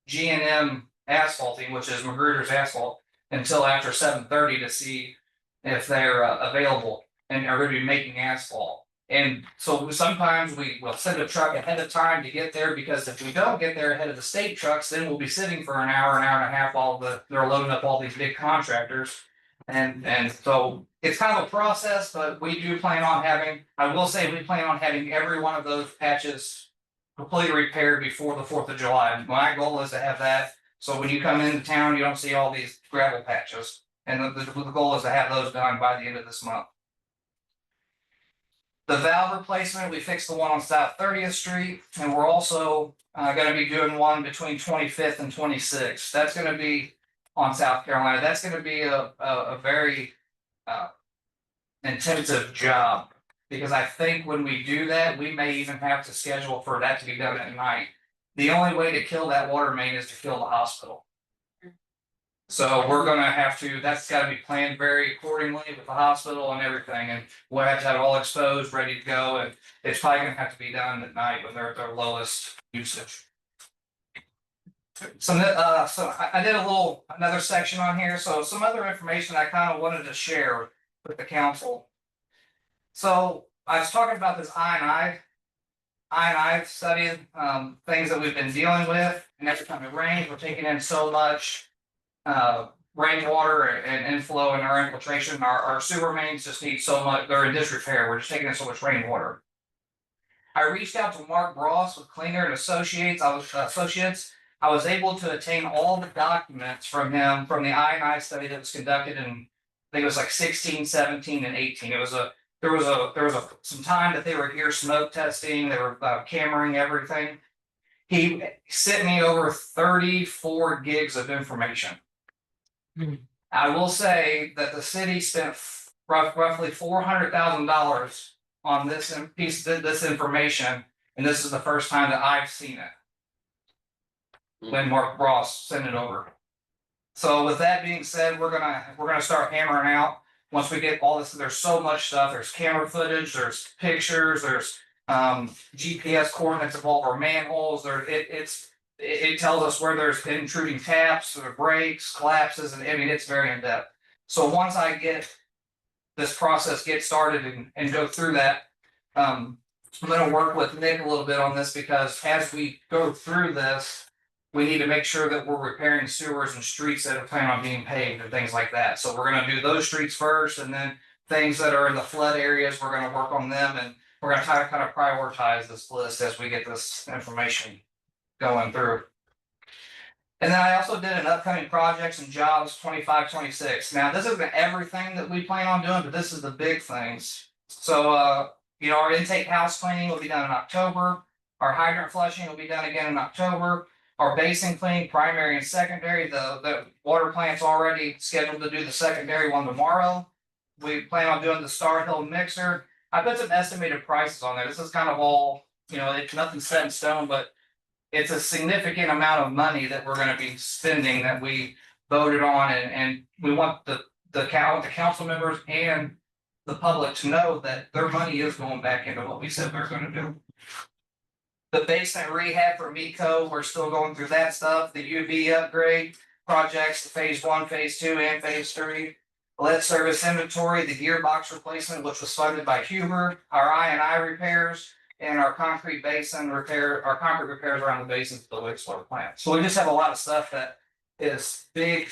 G&M Asphalting, which is Magruder's Asphalt, until after 7:30 to see if they're available and are going to be making asphalt. And so sometimes we will send a truck ahead of time to get there, because if we don't get there ahead of the state trucks, then we'll be sitting for an hour and a half while they're loading up all these big contractors. And so it's kind of a process, but we do plan on having, I will say, we plan on having every one of those patches completely repaired before the 4th of July. My goal is to have that, so when you come into town, you don't see all these gravel patches. And the goal is to have those done by the end of this month. The valve replacement, we fixed the one on South 30th Street, and we're also gonna be doing one between 25th and 26th. That's gonna be on South Carolina. That's gonna be a very intensive job. Because I think when we do that, we may even have to schedule for that to be done at night. The only way to kill that water main is to kill the hospital. So we're gonna have to, that's gotta be planned very accordingly with the hospital and everything, and we'll have to have it all exposed, ready to go, and it's probably gonna have to be done at night when they're at their lowest usage. So I did another section on here, so some other information I kind of wanted to share with the council. So I was talking about this I&I study, things that we've been dealing with, and every time it rains, we're taking in so much rainwater and inflow in our infiltration. Our sewer mains just need so much, they're in disrepair, we're just taking in so much rainwater. I reached out to Mark Ross with Klinger and Associates. I was able to obtain all the documents from him from the I&I study that was conducted in, I think it was like 16, 17, and 18. There was some time that they were here smoke testing, they were cameraing everything. He sent me over 34 gigs of information. I will say that the city spent roughly $400,000 on this information, and this is the first time that I've seen it. When Mark Ross sent it over. So with that being said, we're gonna start hammering out. Once we get all this, there's so much stuff. There's camera footage, there's pictures, there's GPS coordinates of all of our manholes. It tells us where there's intruding taps or breaks, collapses, and I mean it's very in depth. So once I get this process get started and go through that, I'm gonna work with Nick a little bit on this, because as we go through this, we need to make sure that we're repairing sewers and streets that are planning on being paved and things like that. So we're gonna do those streets first, and then things that are in the flood areas, we're gonna work on them, and we're gonna try to kind of prioritize this list as we get this information going through. And then I also did an upcoming projects and jobs 25, 26. Now, this isn't everything that we plan on doing, but this is the big things. So our intake house cleaning will be done in October. Our hydrant flushing will be done again in October. Our basin cleaning, primary and secondary, the water plant's already scheduled to do the secondary one tomorrow. We plan on doing the Star Hill mixer. I put some estimated prices on there. This is kind of all, it's nothing set in stone, but it's a significant amount of money that we're gonna be spending that we voted on, and we want the council members and the public to know that their money is going back into what we said we we're gonna do. The basement rehab for Miko, we're still going through that stuff, the UV upgrade projects, the phase 1, phase 2, and phase 3. Lead service inventory, the gearbox replacement, which was funded by Huber, our I&I repairs, and our concrete basin repair, our concrete repairs around the basins of the wastewater plant. So we just have a lot of stuff that is big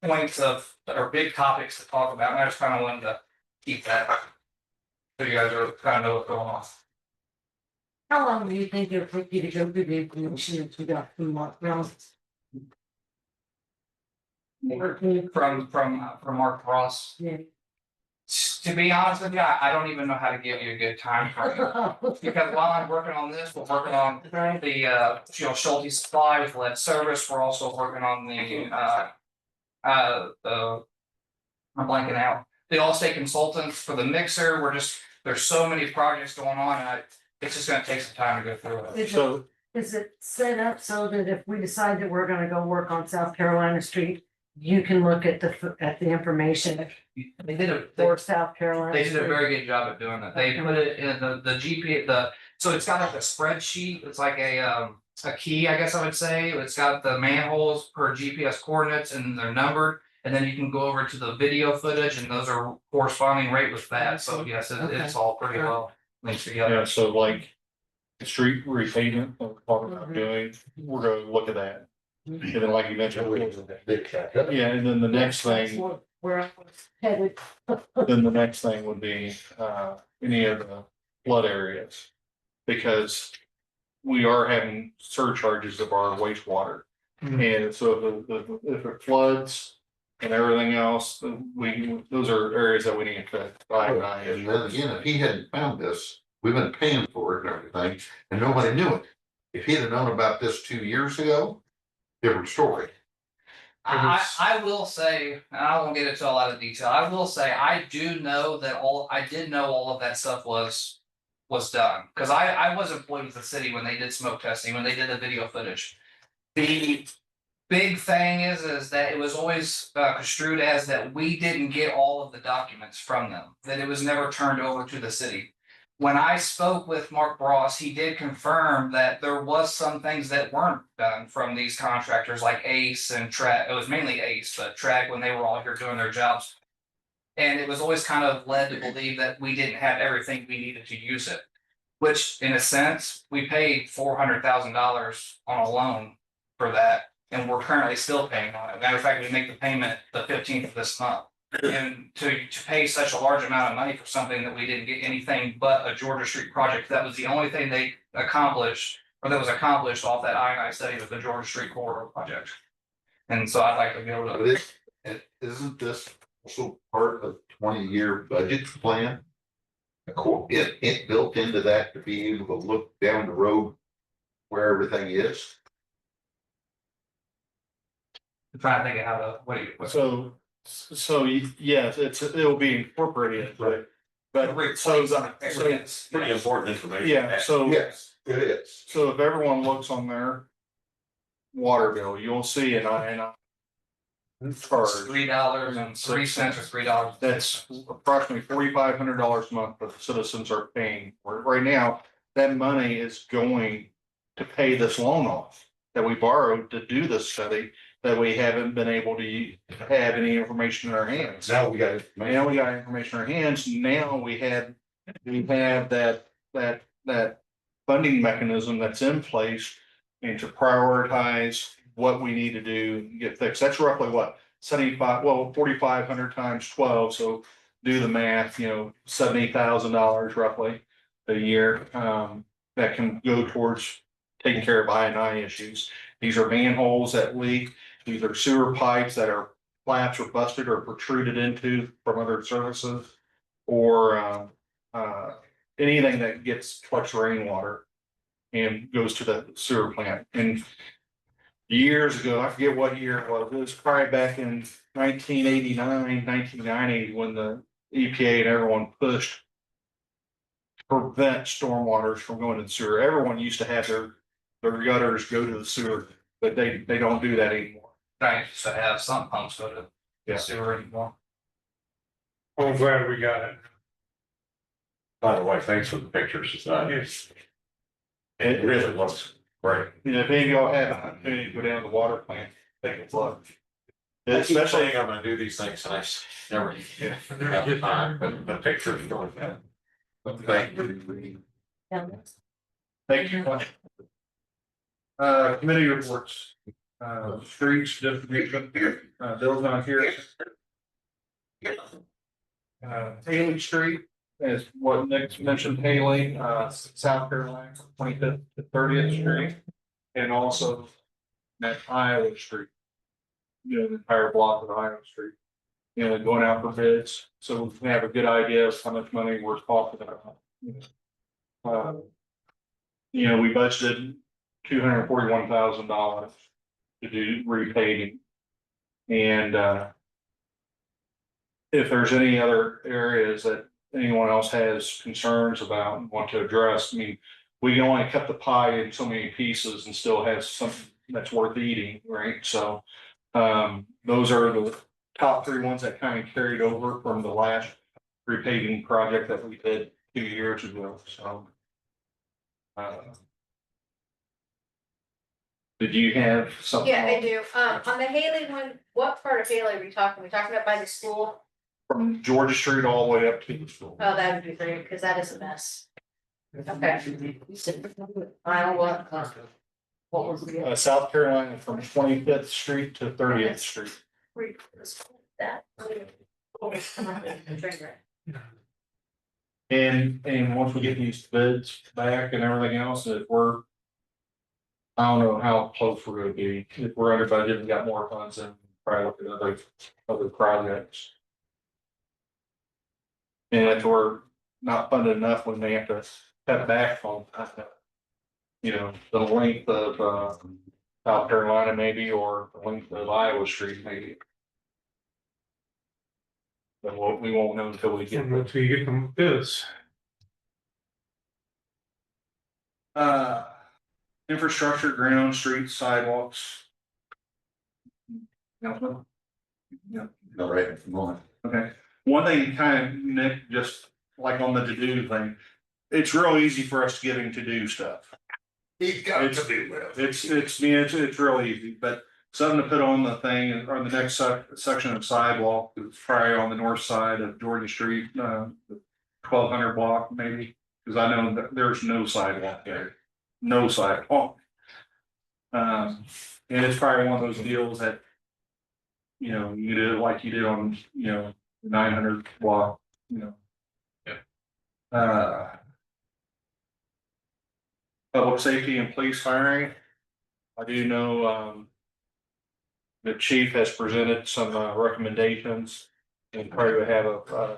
points or big topics to talk about, and I just kind of wanted to keep that. So you guys are kind of know what's going on. How long do you think it'll take you to go through the information that you got from Mark Ross? From Mark Ross. Yeah. To be honest with you, I don't even know how to give you a good time frame. Because while I'm working on this, we're working on Right. the Schulte supply with lead service. We're also working on the I'm blanking out. The Allstate consultants for the mixer. There's so many projects going on, and it's just gonna take some time to go through it. So Is it set up so that if we decide that we're gonna go work on South Carolina Street, you can look at the information They did for South Carolina? They did a Street? very good job at doing that. They put it in the GP, so it's got like a spreadsheet. It's like a key, I guess I would say. It's got the manholes per GPS coordinates, and they're numbered. And then you can go over to the video footage and those are corresponding rate with that. So yes, it's all pretty well linked together. Yeah, so like the street repavement that we're talking about doing, we're gonna look at that. And then like you mentioned, yeah, and then the next That's thing, where I was headed. then the next thing would be, any of the flood areas. Because we are having surcharges of our wastewater. And so if it floods and everything else, those are areas that we need to fix. And then again, if he hadn't found this, we've been paying for it and everything, and nobody knew it. If he'd have known about this 2 years ago, different story. I will say, and I won't get into a lot of detail, I will say, I did know all of that stuff was done. Cause I was employed with the city when they did smoke testing, when they did the video footage. The big thing is that it was always construed as that we didn't get all of the documents from them, that it was never turned over to the city. When I spoke with Mark Ross, he did confirm that there was some things that weren't done from these contractors like Ace and Track. It was mainly Ace, but Track when they were all here doing their jobs. And it was always kind of led to believe that we didn't have everything we needed to use it. Which in a sense, we paid $400,000 on a loan for that. And we're currently still paying on it. Matter of fact, we make the payment the 15th of this month. And to pay such a large amount of money for something that we didn't get anything but a Georgia Street project, that was the only thing they accomplished, or that was accomplished off that I study was the Georgia Street corridor project. And so I'd like to be able to. Isn't this also part of 20-year budget plan? It built into that to be able to look down the road where everything is. I'm trying to think of how to, what do you? So yes, it'll be incorporated, but Pretty important information. yeah, so. Yes, it is. So if everyone looks on their water bill, you'll see an I charge. $3.03 or $3. That's approximately $4,500 a month that the citizens are paying for it. Right now, that money is going to pay this loan off that we borrowed to do this study, that we haven't been able to have any information in our hands. Now we got it. Now we got information in our hands. Now we have that funding mechanism that's in place and to prioritize what we need to do, get fixed. That's roughly what, 4,500 times 12. So do the math, $70,000 roughly a year, that can go towards taking care of I&I issues. These are manholes that leak. These are sewer pipes that are flaps or busted or protruded into from other surfaces, or anything that gets collects rainwater and goes to the sewer plant. And years ago, I forget what year it was probably back in 1989, 1990, when the EPA and everyone pushed to prevent stormwaters from going to the sewer. Everyone used to have their gutters go to the sewer, but they don't do that anymore. I used to have some pumps go to Yeah. the sewer anymore. I'm glad we got it. By the way, thanks for the pictures. Yes. It really looks great. If any of y'all have an opportunity to go down to the water plant, take a look. Especially, Especially, I'm gonna do these things, and I never Yeah. have the time, but the pictures are really good. Thank you. thank you. Committee reports, streets, distribution, Bill's not here. Haley Street is what Nick mentioned, Haley, South Carolina, 25th to 30th Street. And also that Iowa Street. The entire block of Iowa Street. Going out for bids, so we can have a good idea of how much money we're talking about. We budgeted $241,000 to do repaving. And if there's any other areas that anyone else has concerns about and want to address, we can only cut the pie in so many pieces and still have something that's worth eating, right? So those are the top three ones that kind of carried over from the last repaving project that we did 2 years ago, so. Did you have something? Yeah, I do. On the Haley one, what part of Haley are we talking? We talking about by the school? From Georgia Street all the way up to the school. Oh, that would be great, because that is a mess. Okay. I don't want. What was the? South Carolina from 25th Street to 30th Street. That. And once we get these bids back and everything else, if we're. I don't know how close we're gonna be. If we're under budget and got more funds, then probably look at other projects. And if we're not funded enough, we may have to cut back on. You know, the length of South Carolina maybe, or the length of Iowa Street maybe. But we won't know until we get. Until you get them bids. Infrastructure, ground, streets, sidewalks. No, No, right at the moment. okay, one thing kind of, Nick, just like on the to-do thing, it's real easy for us to get into do stuff. He's got to do with it. It's real easy, but something to put on the thing or the next section of sidewalk, it's probably on the north side of Georgia Street, 1200 block maybe, because I know that there's no sidewalk there, no sidewalk. And it's probably one of those deals that, you know, you did it like you did on, 900 block, Public safety and police hiring. I do know, the chief has presented some recommendations and probably have a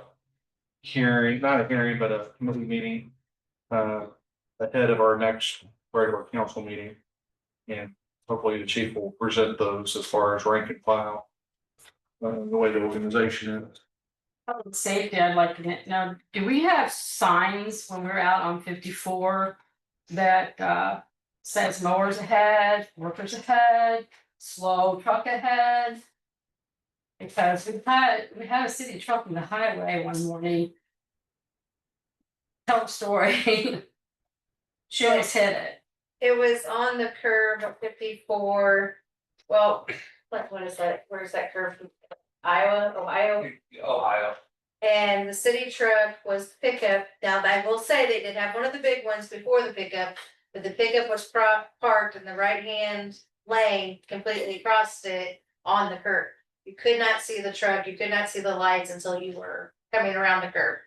hearing, not a hearing, but a committee meeting ahead of our next regular council meeting. And hopefully the chief will present those as far as rank and file, the way the organization is. Public safety, I'd like to get, now, do we have signs when we're out on 54 that says mowers ahead, workers ahead, slow truck ahead? Because we had a city truck on the highway one morning. Tell a story. She almost hit it. It was on the curve of 54. Well, what is that? Where's that curve? Iowa, Ohio. Ohio. And the city truck was pickup. Now, I will say they did have one of the big ones before the pickup, but the pickup was parked in the right-hand lane, completely across it on the curb. You could not see the truck, you could not see the lights until you were coming around the curb.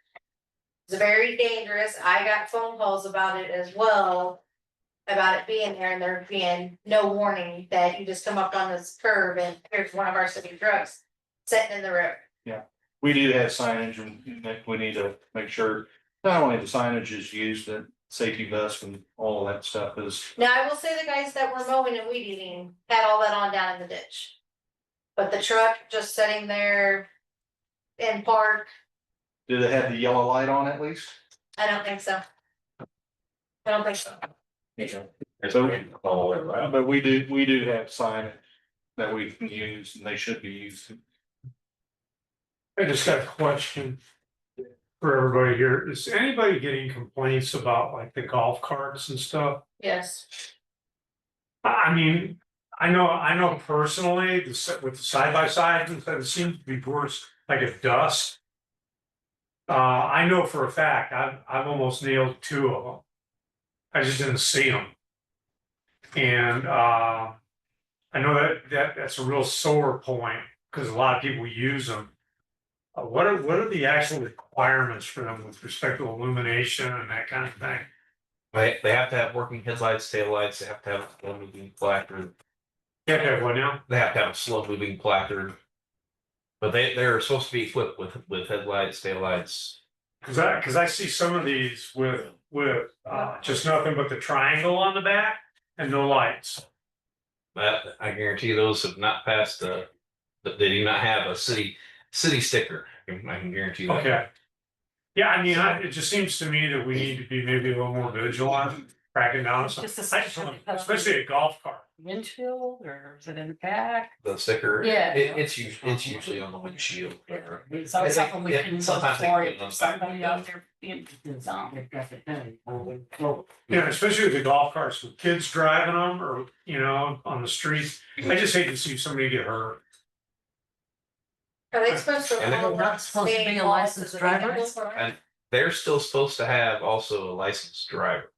It's very dangerous. I got phone calls about it as well, about it being there and there being no warning that you just come up on this curb and here's one of our city trucks sitting in the road. We do have signage and Nick, we need to make sure not only the signage is used, that safety vest and all of that stuff is. Now, I will say the guys that were mowing and weed eating had all that on down in the ditch. But the truck just sitting there in park, Did it have the yellow light on at least? I don't think so. I don't think so. So, All the way around. but we do have signage that we can use and they should be used. I just got a question for everybody here. Is anybody getting complaints about like the golf carts and stuff? Yes. I mean, I know personally, with the side by side, it seems to be worse, like a dust. I know for a fact, I've almost nailed 2 of them. I just didn't see them. And I know that's a real sore point, because a lot of people use them. What are the actual requirements for them with respect to illumination and that kind of thing? They have to have working headlights, taillights, they have to have a slow moving placard, You have to have what now? they have to have a slow moving placard. But they're supposed to be equipped with headlights, taillights. Cause I see some of these with just nothing but the triangle on the back and no lights. That, I guarantee those have not passed they do not have a city sticker, I can guarantee that. Okay. Yeah, I mean, it just seems to me that we need to be maybe a little more vigilant, cracking down on some, Just a I just section want- of- especially a golf cart. windshield or is it in the back? The sticker. Yeah. It's usually on the windshield. So it's something we Yeah, can look sometimes they for put it if on the somebody back. out there being designed. Yeah, especially with the golf carts with kids driving them or, you know, on the streets. I just hate to see somebody get hurt. Are they supposed to? And they're all not supposed to be a stay involved licensed as driver? vehicles? And they're still supposed to have also a licensed driver.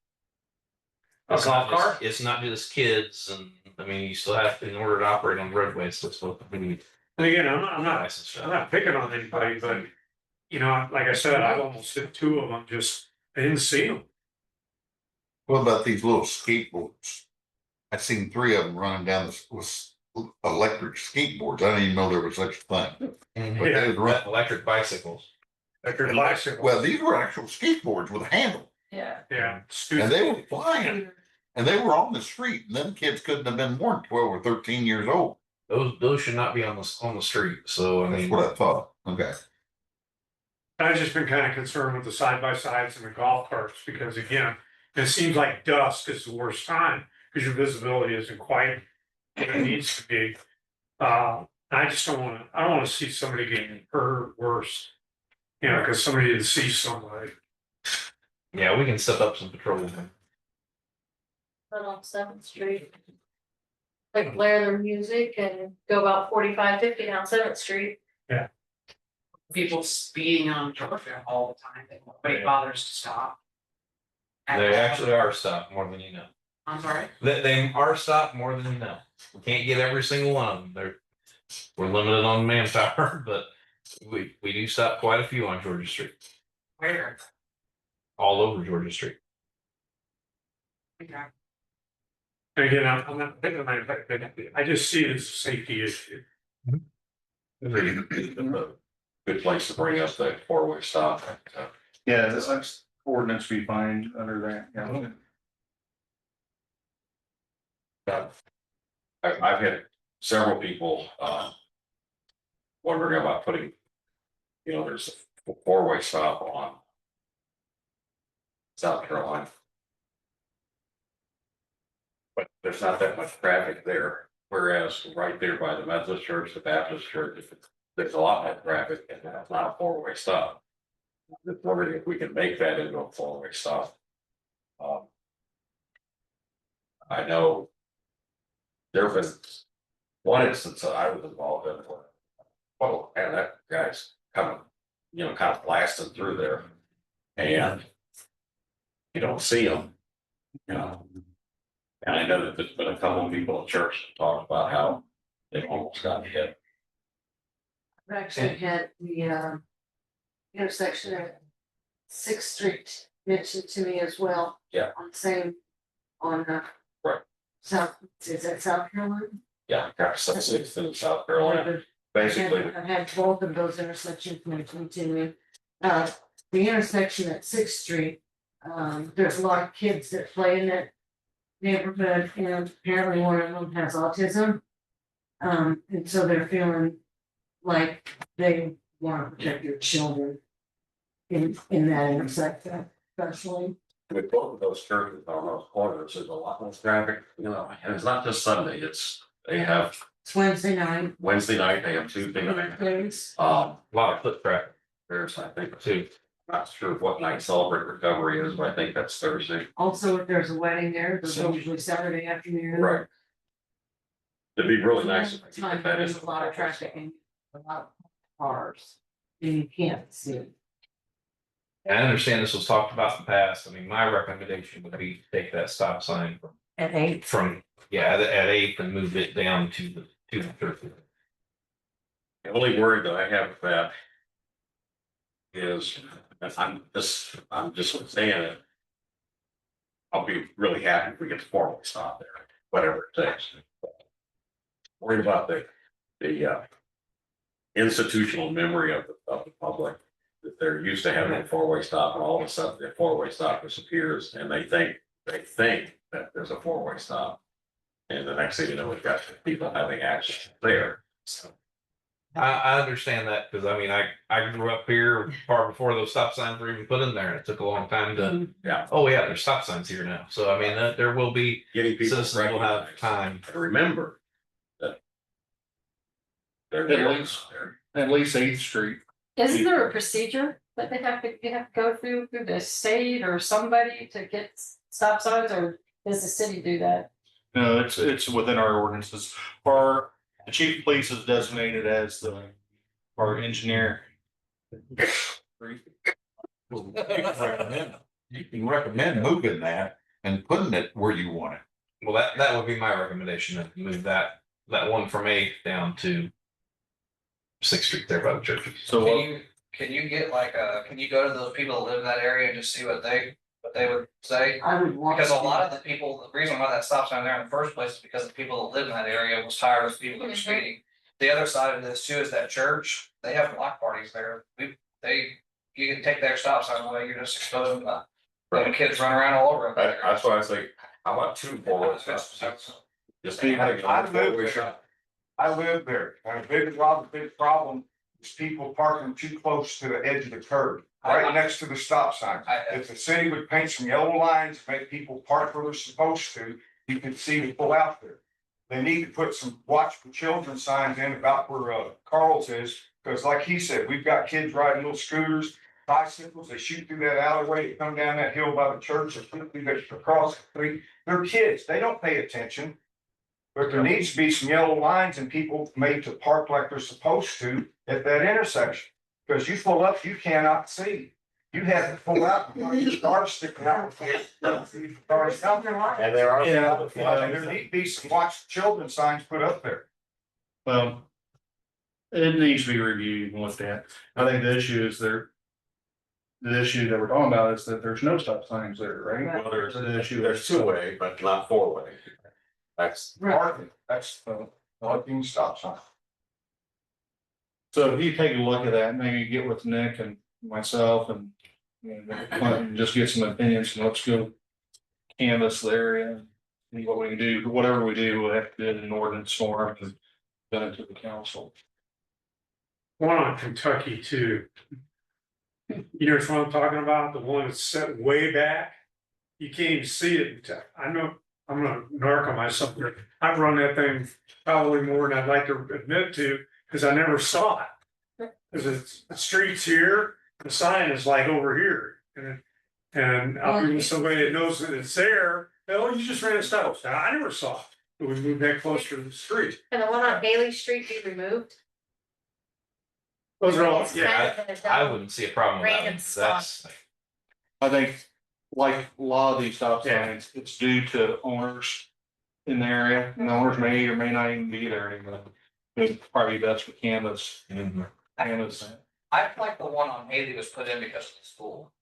A It's not golf just- cart? It's not just kids and, I mean, you still have to, in order to operate on the roadway, it's still supposed to be. And again, I'm a not licensed I'm driver. not picking on anybody, but, you know, like I said, I've almost hit two of them, just, I didn't see them. What about these little skateboards? I've seen 3 of them running down this with electric skateboards. I didn't even know there was such a thing. But they was running. Electric bicycles. Like their bicycle. Well, these were actual skateboards with a handle, Yeah. Yeah. and they were flying, and they were on the street, and them kids couldn't have been more than 12 or 13 years old. Those should not be on the street, so I That's mean. what I thought. Okay. I've just been kind of concerned with the side by sides and the golf carts, because again, it seems like dusk is the worst time, because your visibility isn't quite what it needs to be. I just I don't wanna see somebody getting hurt worse. You know, because somebody didn't see somebody. Yeah, we can step up some patrol. But on Seventh Street. Like blare their music and go about 45, 50 down Seventh Street. People speeding on Georgia all the time, that nobody bothers to stop. They actually are stopped more than you know. I'm sorry. They are stopped more than you know. We can't get every single one of them. We're limited on manpower, but we do stop quite a few on Georgia Street, Where? all over Georgia Street. Okay. And again, I'm not picking on anybody, I just see it as a safety issue. Good place to bring up the four-way stop. Yeah, this next ordinance we find under that, yeah. I've had several people, wondering about putting, you know, there's a four-way stop on South Carolina. But there's not that much traffic there, whereas right there by the Methodist Church, the Baptist Church, there's a lot more traffic and that's not a four-way stop. Just wondering if we can make that into a four-way stop. I know there've been one instance that I was involved in where, oh, and that guy's coming, you know, kind of blasting through there. And you don't see him, you know. And I know that there's been a couple of people in church that talked about how they almost got hit. I've actually had the intersection of Sixth Street mentioned to me as well. Yeah. On the same, on Right. South, is that South Carolina? Yeah, got some six in South Carolina, basically. I've had both of those intersections mentioned to me. The intersection at Sixth Street, there's a lot of kids that play in that neighborhood, and apparently one of them has autism. And so they're feeling like they want to protect their children in that intersection, especially. With both of those churches on those corners, there's a lot more traffic, you know, and it's not just Sunday, they have It's Wednesday night. Wednesday night, they have Tuesday night. Days. A lot of foot traffic There's, I think, too. not sure what night Celebrate Recovery is, but I think that's Thursday. Also, if there's a wedding there, there's usually Saturday afternoon. Right. It'd be really nice if we could Time get that there's into. a lot of traffic and a lot of cars, and you can't see. And I understand this was talked about in the past. I mean, my recommendation would be to take that stop sign At 8. from, yeah, at 8th and move it down to the 30th. The only worry that I have with that is, and I'm just saying it. I'll be really happy if we get the four-way stop there, whatever it takes. Worried about the institutional memory of the public, that they're used to having a four-way stop, and all of a sudden the four-way stop disappears, and they think that there's a four-way stop. And the next thing you know, we've got people having accidents there, so. I understand that, because I mean, I grew up here far before those stop signs were even put in there, and it took a long time to, Yeah. oh yeah, there's stop signs here now. So I mean, there will be, Getting people. citizens will have recognized. time. And remember. That. They're At there. least. At least 8th Street. Isn't there a procedure that you have to go through the state or somebody to get stop signs, or does the city do that? No, it's within our ordinances. The chief of police is designated as our engineer. You can recommend moving that and putting it where you want it. Well, that would be my recommendation, to move that one from 8th down to 6th Street there by the church. So Can you get like can you go to those people that live in that area and just see what they would say? I would want. Because a lot of the people, the reason why that stop sign there in the first place is because the people that live in that area was tired of people that were speeding. The other side of this too is that church, they have block parties there. You can take their stop sign away, you're just exposing the kids run around all over. That's why I say, how about 2 forward steps? Just. I live there, and a big problem is people parking too close to the edge of the curb, right next to the stop sign. If the city would paint some yellow lines, make people park where they're supposed to, you can see to pull out there. They need to put some watch for children signs in about where Carl's is, because like he said, we've got kids riding little scooters, bicycles, they shoot through that alleyway, they come down that hill by the church, or quickly they across the street. They're kids, they don't pay attention. But there needs to be some yellow lines and people made to park like they're supposed to at that intersection. Because you pull up, you cannot see. You have to pull out, your cars sticking out. Cars out. And there are. Yeah, there need to be some watch children signs put up there. Well, it needs to be reviewed and looked at. I think the issue that we're talking about is that there's no stop signs there, right? Well, there's The issue. There's 2-way, but not 4-way. That's. Parking, that's parking stop sign. So if you take a look at that, maybe get with Nick and myself and Clinton, just get some opinions and let's go canvass the area and see what we can do. Whatever we do, we'll have to do it in an ordinance form and send it to the council. One on Kentucky too. You know what I'm talking about? The one that's set way back. You can't even see it. I know, I'm gonna narc on myself here. I've run that thing probably more than I'd like to admit to, because I never saw it. Cause it's, the street's here, the sign is like over here. And I'll give somebody that knows that it's there, oh, you just ran a stop sign. I never saw it. But we moved that closer to the street. Can the one on Haley Street be removed? Those are all, It's yeah, kind of a I double- wouldn't see a problem with that. Random That's, I think, like a lot of these stop signs, it's due to owners in the area, and the owners may or may not even be there anymore. It's probably best for canvas, canvas. I like the one on Haley was put in because of the school.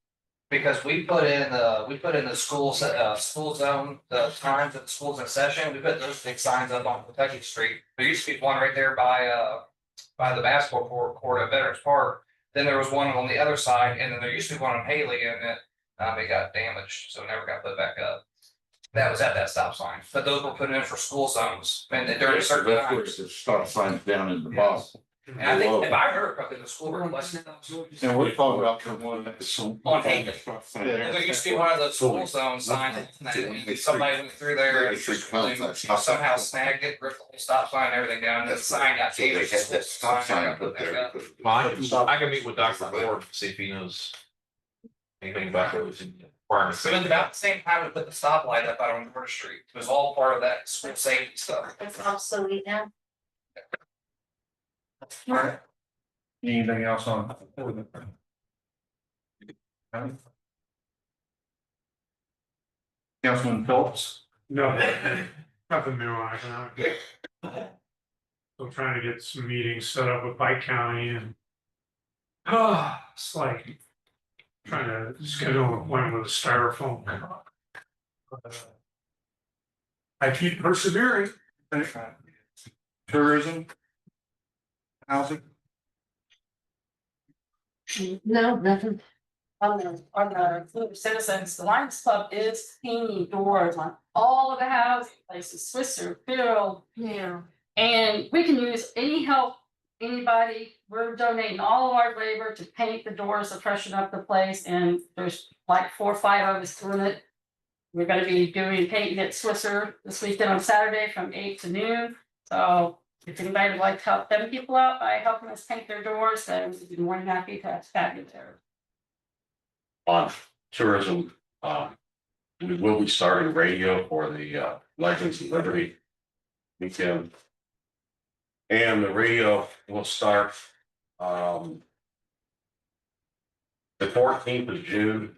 Because we put in the school zone, the times that the school's in session, we put those big signs up on Kentucky Street. There used to be one right there by the basketball court at Veterans Park. Then there was one on the other side, and then there used to be one on Haley, and it got damaged, so it never got put back up. That was at that stop sign, but those were put in for school zones, and during certain That's where times. the stop signs down in the bottom. And I think if I heard correctly, the school requested those. And we're talking about the one that's. On Haley. There used to be one of those school zone signs, and somebody went through there and somehow snagged it, ripped the whole stop sign and everything down, and the sign got damaged. Stop sign put there. I can meet with Dr. Ford, see if he knows anything about those requirements. So it's about the same time we put the stoplight up out on Georgia Street, it was all part of that school safety stuff. It's obsolete now. Anything else on? Councilman Phillips? no, nothing new on economic. Still trying to get some meetings set up with Pike County and. It's like trying to schedule an appointment with a styrofoam. I keep persevering. Tourism? Housing? No, nothing. On the Group of Citizens, the Lions Club is painting doors on all of the housing places, Swisser, Field. Yeah. And we can use any help anybody, we're donating all of our labor to paint the doors, to freshen up the place, and there's like 4 or 5 of us doing it. We're gonna be doing painting at Swisser this weekend on Saturday from 8 to noon. So if anybody would like to help them people out by helping us paint their doors, then we'd be more than happy to have you there. On tourism, we will be starting radio for the Legends of Liberty weekend. And the radio will start the 14th of June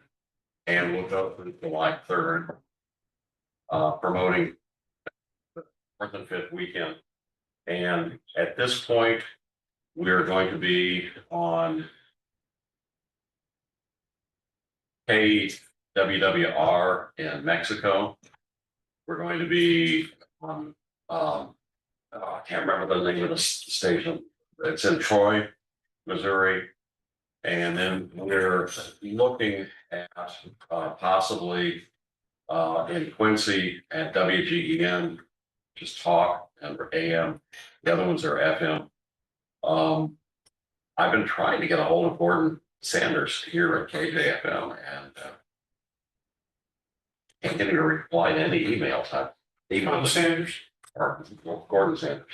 and we'll go through July 3rd. Promoting the 4th and 5th weekend. And at this point, we're going to be on KWWR in Mexico. We're going to be on, I can't remember the name of the station. It's in Troy, Missouri. And then we're looking at possibly in Quincy at WGEN, just talk and AM. The other ones are FM. I've been trying to get a hold of Gordon Sanders here at KJFM and can't get him to reply to any emails. I've emailed Sanders? or Gordon Sanders.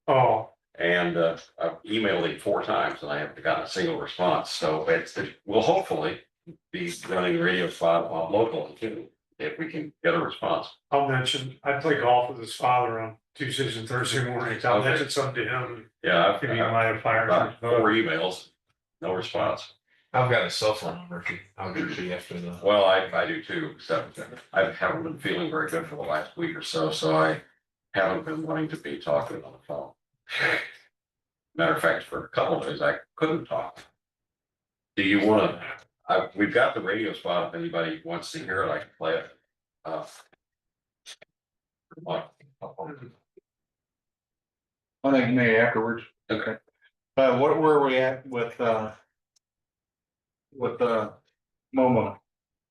Oh, And I've emailed him 4 times and I haven't gotten a single response. So we'll hopefully be running a radio spot on local too, if we can get a response. I'll mention, I play golf with his father on Tuesdays and Thursday mornings. I'll Okay. mention something to him. Yeah, I've If he got might fire. about 4 emails, no response. I've got a cell phone number. I'll give you after the. Well, I do too, so I haven't been feeling very good for the last week or so, so I haven't been wanting to be talking on the phone. Matter of fact, for a couple of days, I couldn't talk. Do you wanna, we've got the radio spot, if anybody wants to hear it, I can play it. I think maybe afterwards. Okay. Where are we at with Momo?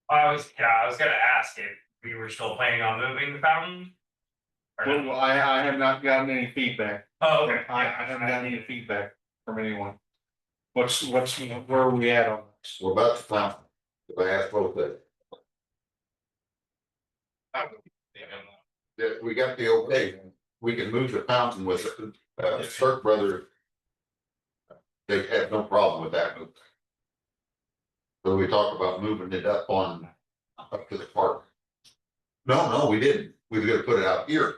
I was gonna ask if we were still planning on moving the fountain. Or not. Well, I have not gotten any feedback. Oh, okay. I haven't gotten any feedback from anyone. Where are we at on this? We're about to fountain. I asked both of them. That we got the okay, we can move the fountain with Stark Brother. They have no problem with that move. So we talked about moving it up to the park. No, we didn't. We were gonna put it out here.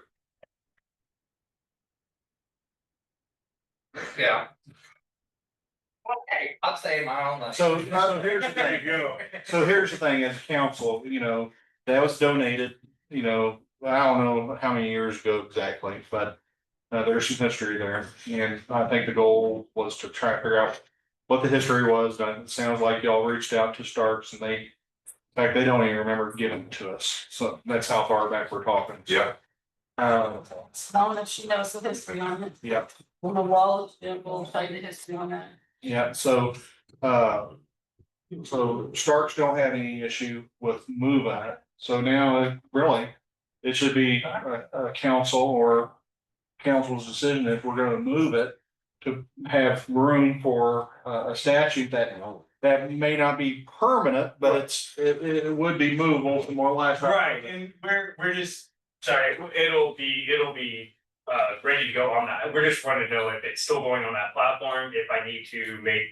Yeah. Okay, I'll say my own. So here's the thing. So here's the thing, as council, that was donated, I don't know how many years ago exactly, but there's some history there. And I think the goal was to try to figure out what the history was. And it sounds like y'all reached out to Starks and in fact, they don't even remember giving it to us. So that's how far back we're talking. Yeah. Someone that she knows the history on it. Yeah. On the wall, we'll tell you the history on that. Yeah, so Starks don't have any issue with moving it. So now really, it should be a council or council's decision if we're gonna move it to have room for a statute that may not be permanent, but it would be movable for more life. Right, and we're just, sorry, it'll be ready to go on that. We're just wanting to know if it's still going on that platform, if I need to make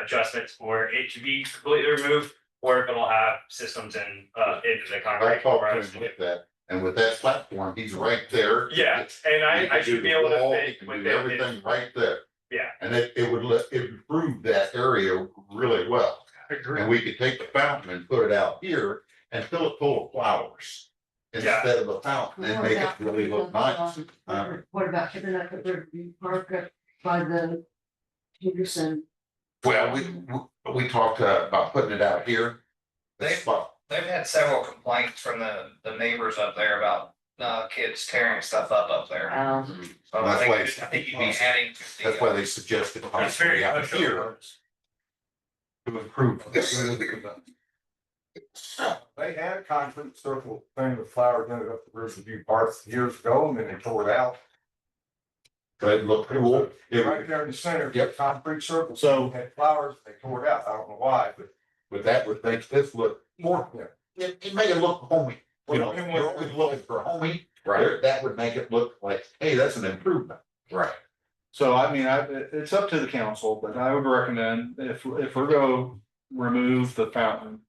adjustments for it to be completely removed, or if it'll have systems into the I concrete. talked to him with that, and with that platform, he's right there. Yeah, and I should be able to fit He can with do everything right there. Yeah. And it would improve that area really well. And we could take the fountain and put it out here and fill it full of flowers. Yeah. Instead of a fountain and make it really look nice. What about picking up at Riverview Park by the Peterson? Well, we talked about putting it out here. They- They've had several complaints from the neighbors up there about kids tearing stuff up there. So That's I why think you'd be adding to the. That's why they suggested It's very possibly out pushy. here to improve this. They had a concrete circle thing with flowers in it up the Riverview Park years ago, and then they tore it out. But it looked cool. It Right was, there in the center. Yep. Concrete circle. So- Had flowers, they tore it out, I don't know why, but that would make this look more, it made it look homey. You know, Well, you're always looking for homey, Right, that would make it look like, hey, that's an improvement. right. So I mean, it's up to the council, but I would recommend if we're gonna remove the fountain.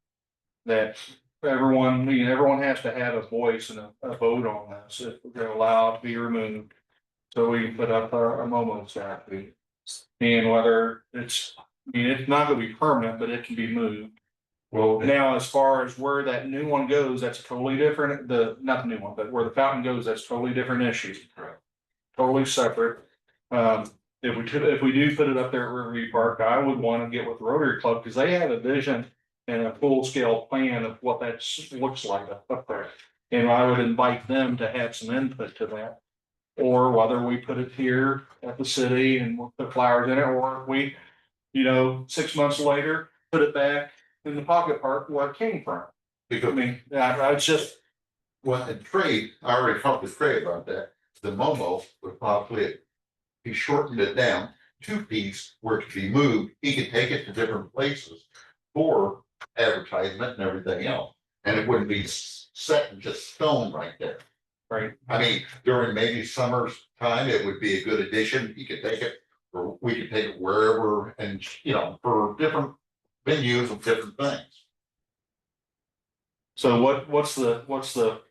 That everyone, everyone has to have a voice and a vote on this, if we're gonna allow it to be removed. So we put up a Momo statue. And whether it's, it's not gonna be permanent, but it can be moved. Well, now, as far as where that new one goes, that's totally different, not the new one, but where the fountain goes, that's totally different issue. Correct. Totally separate. If we do put it up there at Riverview Park, I would wanna get with Rotary Club, cause they have a vision. And a full scale plan of what that looks like up there. And I would invite them to have some input to that. Or whether we put it here at the city and we'll put flowers in it, or if we, 6 months later, put it back in the pocket park where it came from. I Because, mean, it's just, well, in trade, I already talked to Trey about that, the Momo would probably. He shortened it down, 2-piece, where it could be moved, he could take it to different places for advertisement and everything else. And it wouldn't be set in just stone right there. right, I mean, during maybe summer's time, it would be a good addition, you could take it, or we could take it wherever, and, for different venues and different things. so what's the.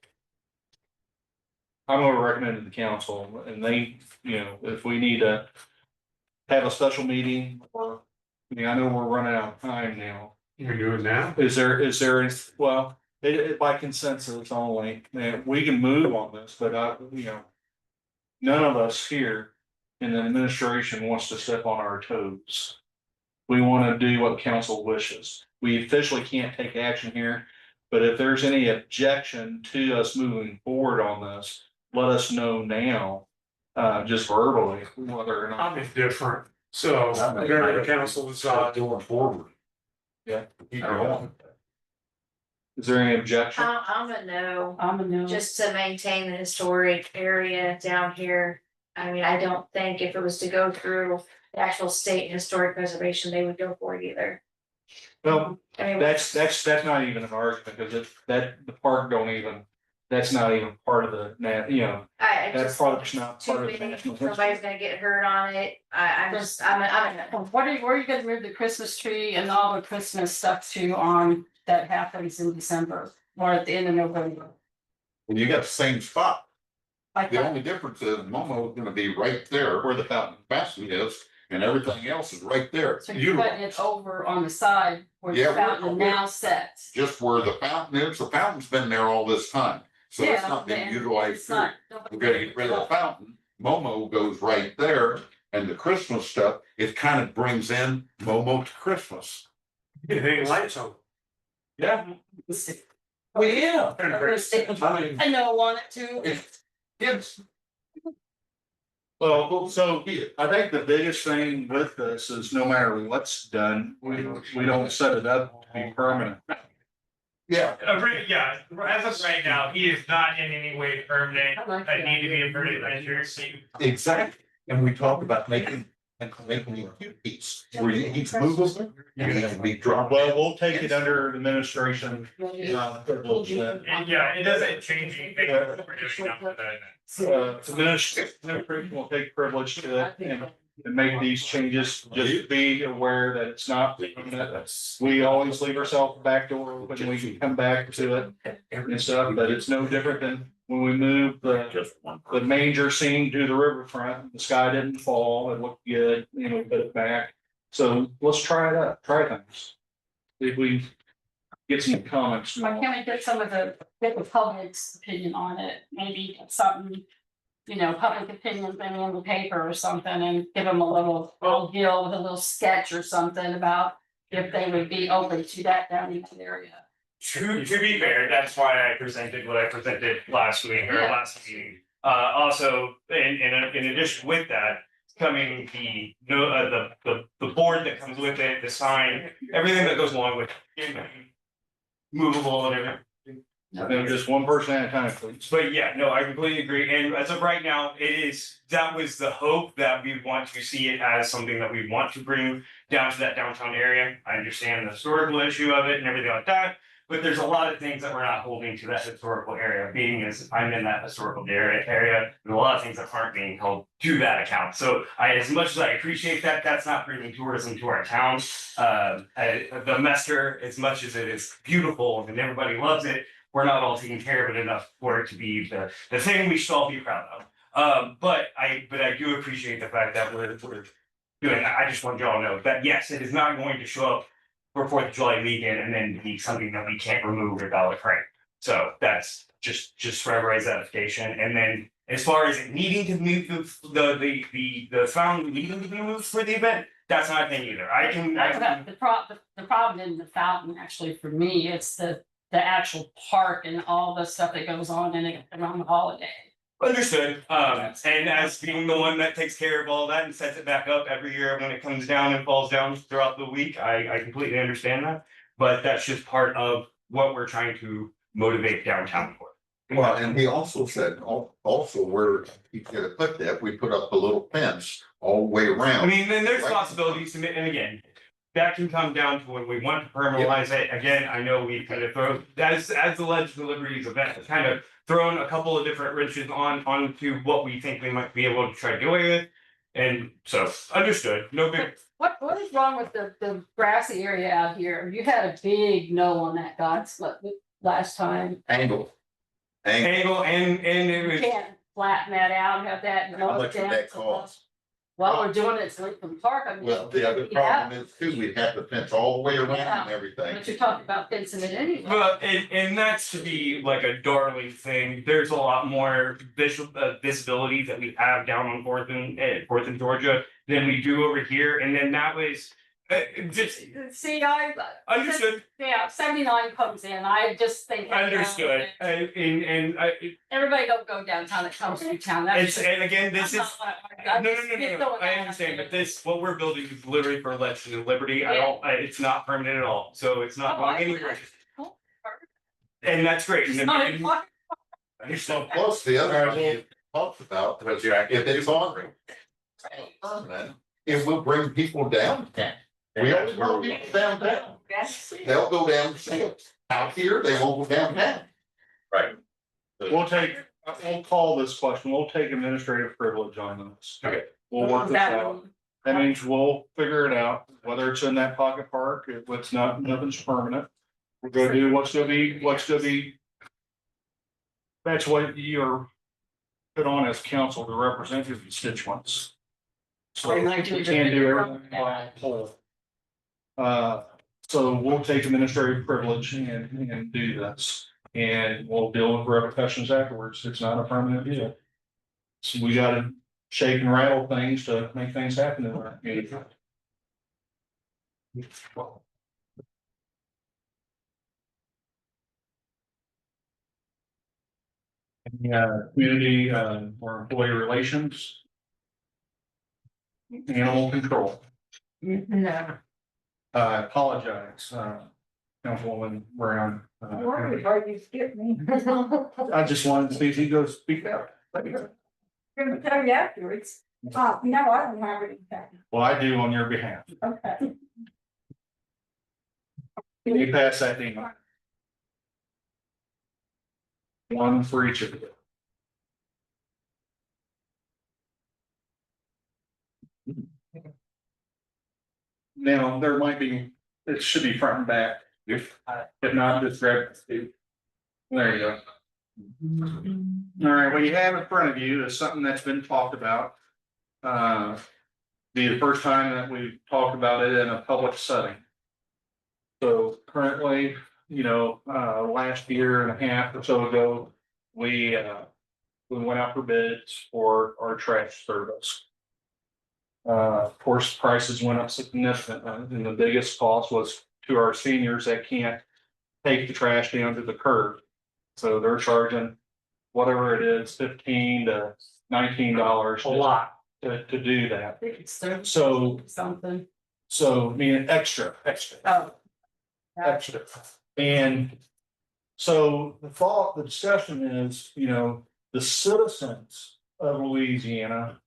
I'm gonna recommend to the council and they, if we need to. Have a special meeting or, I know we're running out of time now. You're doing now? Is there, well, by consensus only, man, we can move on this, but none of us here in the administration wants to step on our toes. We want to do what council wishes. We officially can't take action here, but if there's any objection to us moving forward on this, let us know now, just verbally, whether or not. I'm indifferent, so during the council decide. Going forward. Yeah. Keep going. Is there any objection? I'm a no, I'm a no. just to maintain the historic area down here. I mean, I don't think if it was to go through the actual state historic preservation, they would go for it either. Well, I mean, that's not even an argument, because the park don't even, that's not even part of the, I that just, park's not too part of the many, national. somebody's gonna get hurt on it. I'm a no. Where are you gonna move the Christmas tree and all the Christmas stuff to on that happens in December or at the end of November? Well, you got the same spot, Like the that. only difference is Momo is gonna be right there where the fountain is, and everything else is right there. So you're putting it over on the side where the Yeah, fountain now sets. Just where the fountain is, the fountain's been there all this time, so it's Yeah, not being then utilized. it's not- We're gonna get rid of the fountain, Momo goes right there, and the Christmas stuff, it kind of brings in Momo to Christmas. You hang lights on. Yeah. Oh, yeah. I know I want it to. Yes. Well, so I think the biggest thing with this is no matter what's done, we don't set it up to be permanent. Yeah, Yeah, as of right now, he is not in any way permanent. I need to be a permanent measure. exactly, and we talked about making a cute piece, where he's movable, and it can be dropped. Well, we'll take it under administration. Privilege then. And yeah, it doesn't change anything what we're doing now for that. Administration will take privilege to it and make these changes. Just be aware that it's not permanent. We always leave ourselves back door open, we can come back to it and stuff, but it's no different than when we moved the manger scene to the riverfront. The sky didn't fall, it looked good, we put it back. So let's try it out, try things. If we get some comments. Why can't we get get the public's opinion on it? Maybe get something, public opinion thing in the paper or something and give them a little deal with a little sketch or something about if they would be open to that down in that area. To be fair, that's why I presented what I presented last week or Yeah. last meeting. Also, in addition with that, coming the board that comes with it, the sign, everything that goes along with it. Movable and everything. Then just one person at a time, please. But yeah, no, I completely agree. And as of right now, that was the hope that we want to see it as something that we want to bring down to that downtown area. I understand the historical issue of it and everything like that. But there's a lot of things that we're not holding to that historical area, being as I'm in that historical area, there's a lot of things that aren't being held to that account. So as much as I appreciate that, that's not bringing tourism to our town. The Mester, as much as it is beautiful and everybody loves it, we're not all taking care of it enough for it to be the thing we should all be proud of. But I do appreciate the fact that we're doing that. I just want y'all to know that yes, it is not going to show up for 4th of July weekend and then be something that we can't remove or dollar crane. So that's just for everybody's edification. And then as far as it needing to move the fountain needing to be moved for the event, that's not a thing either. The problem in the fountain, actually, for me, it's the actual park and all the stuff that goes on in it around the holiday. Understood. And as being the one that takes care of all that and sets it back up every year when it comes down and falls down throughout the week, I completely understand that. But that's just part of what we're trying to motivate downtown for. Well, and he also said, also where he's gonna put that, we put up a little fence all the way I around. mean, then there's possibilities to, and again, that can come down to when we want to permanentalize it. Again, I know we kind of throw, as the Legends of Liberty's event, has kind of thrown a couple of different wrenches onto what we think we might be able to try to get away with. And so, understood, no big, What is wrong with the grassy area out here? You had a big no on that last time. Angle. angle and it You was. can't flatten that out, have that. How low much would that depth. cost? Well, we're doing it at Lincoln Park. I mean. Well, the other problem is too, we'd have the fence all the way around and everything. But you're talking about fencing it anyway. Well, and that's to be like a darling thing. There's a lot more visibility that we have down on Fourth and Georgia than we do over here. And then that was just See, understood. yeah, 79 comes in. I just think. Understood. And Everybody don't go downtown that comes through town. That's it's just. and again, this is. I'm No, just no, throwing I that out understand, there. but this, what we're building is literally for Legends of Liberty. It's not permanent at all, so it's not Oh, going I- anywhere. And that's great. It's And not then- important. So plus the other one he talks about, if it's on permanent, it will bring people down. We always want people downtown. They'll go down, out here, they won't go downtown. Right. We'll call this question, we'll take administrative privilege on this. Okay. We'll work this out. That means we'll figure it out, whether it's in that pocket park, if it's not, nothing's permanent. We're gonna do what's gonna be. That's what you're put on as council to represent your constituents. So And we I do can't do agree. everything by poll. So we'll take administrative privilege and do this, and we'll deal with repercussions afterwards. It's not a permanent deal. So we gotta shake and rattle things to make things happen in our community. Community, or employee relations. Animal control. No. I apologize, Councilwoman Brown. Are you skipped me? I just wanted to see if he goes speak out. Gonna tell you afterwards. No, I don't have anything. Well, I do on your behalf. Okay. Can you pass that email? One for each of you. Now, there might be, it should be front and back. If not, just grab it. There you go. All right, what you have in front of you is something that's been talked about. Be the first time that we've talked about it in a public setting. So currently, last year and a half or so ago, we went out for bids for our trash service. Of course, prices went up significantly, and the biggest cost was to our seniors that can't take the trash down to the curb. So they're charging whatever it is, $15 to $19. A lot. To do that. I think it's 30 So, something. I mean, extra. Oh. Extra. And So the discussion is, you know, the citizens of Louisiana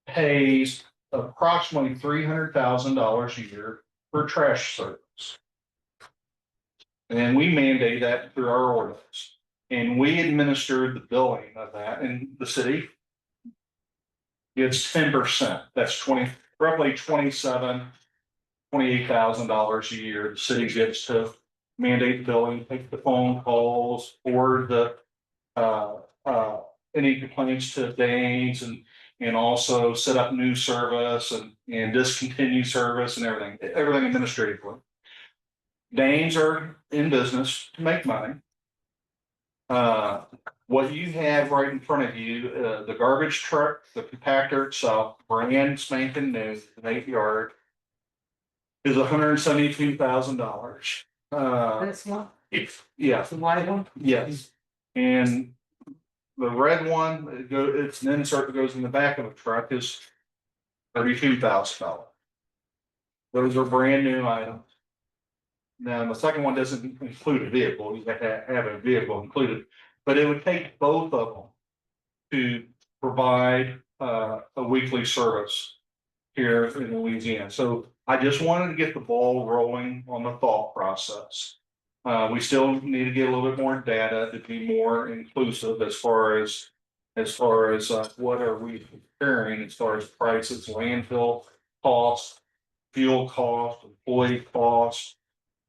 pays approximately $300,000 a year for trash service. And we mandate that through our ordinance. And we administer the billing of that, and the city gets 10%. That's roughly $28,000 a year. The city gets to mandate the billing, take the phone calls, forward the any complaints to Danes, and also set up new service and discontinue service and everything administratively. Danes are in business to make money. What you have right in front of you, the garbage truck, the compactor itself, brand spanking new, an 8-yard, is $172,000. That's one, Yeah, the white one. yes, and the red one, it's an insert that goes in the back of a truck, is $32,000. Those are brand new items. Now, the second one doesn't include a vehicle, you have to have a vehicle included, but it would take both of them to provide a weekly service here in Louisiana. So I just wanted to get the ball rolling on the thought process. We still need to get a little bit more data to be more inclusive as far as what are we comparing as far as prices, landfill costs, fuel cost, employee cost,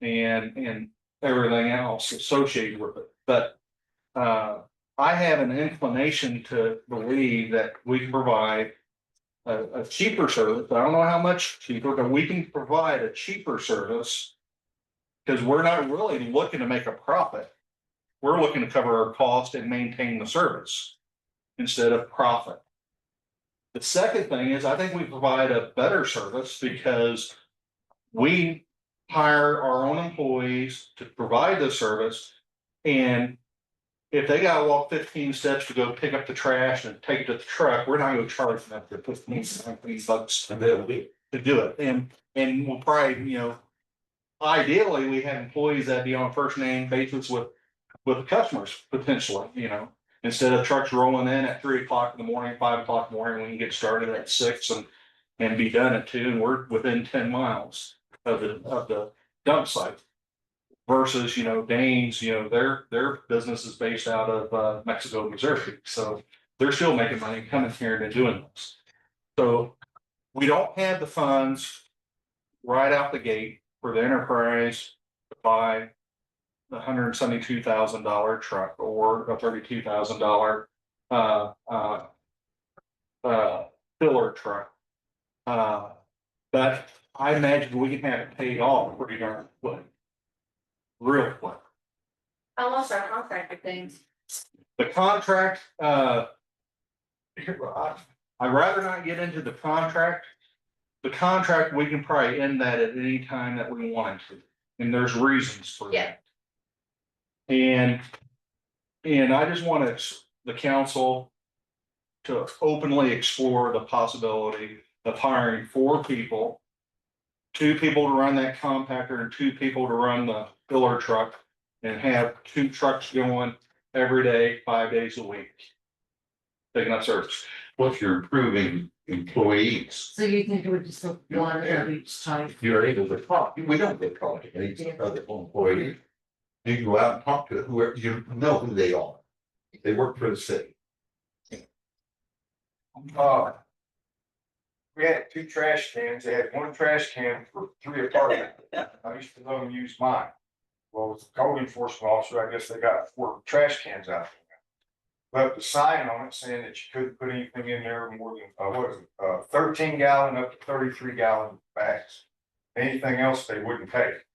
and everything else associated with it. But I have an inclination to believe that we can provide a cheaper service. I don't know how much cheaper, but we can provide a cheaper service because we're not really looking to make a profit. We're looking to cover our cost and maintain the service instead of profit. The second thing is I think we provide a better service because we hire our own employees to provide the service. And if they gotta walk 15 steps to go pick up the trash and take it to the truck, we're not gonna charge them up to $15 to do it. And we'll probably, ideally, we have employees that be on a first name basis with the customers potentially, instead of trucks rolling in at 3 o'clock in the morning, 5 o'clock in the morning, we can get started at 6 and be done at 2, and we're within 10 miles of the dump site. Versus, Danes, their business is based out of Mexico, Missouri, so they're still making money coming here and doing this. So we don't have the funds right out the gate for the enterprise to buy the $172,000 truck or a $32,000 filler truck. But I imagine we can have it paid off pretty darn quick. Real quick. How long's our contract with things? The contract, I'd rather not get into the contract. The contract, we can probably end that at any time that we want to, and there's reasons for that. And I just want the council to openly explore the possibility of hiring 4 people. 2 people to run that compactor and 2 people to run the filler truck, and have 2 trucks going every day, 5 days a week. Taking up service. Plus you're improving employees. So you think it would just look one of each type? You're able to talk, we don't get called to any other employee. You can go out and talk to whoever, you know who they are. They work for the city. We had 2 trash cans, they had 1 trash can for 3 apartments. I used to let them use mine. Well, with the code enforcement officer, I guess they got 4 trash cans out. Left a sign on it saying that you couldn't put anything in there more than, 13 gallon up to 33 gallon bags. Anything else they wouldn't take.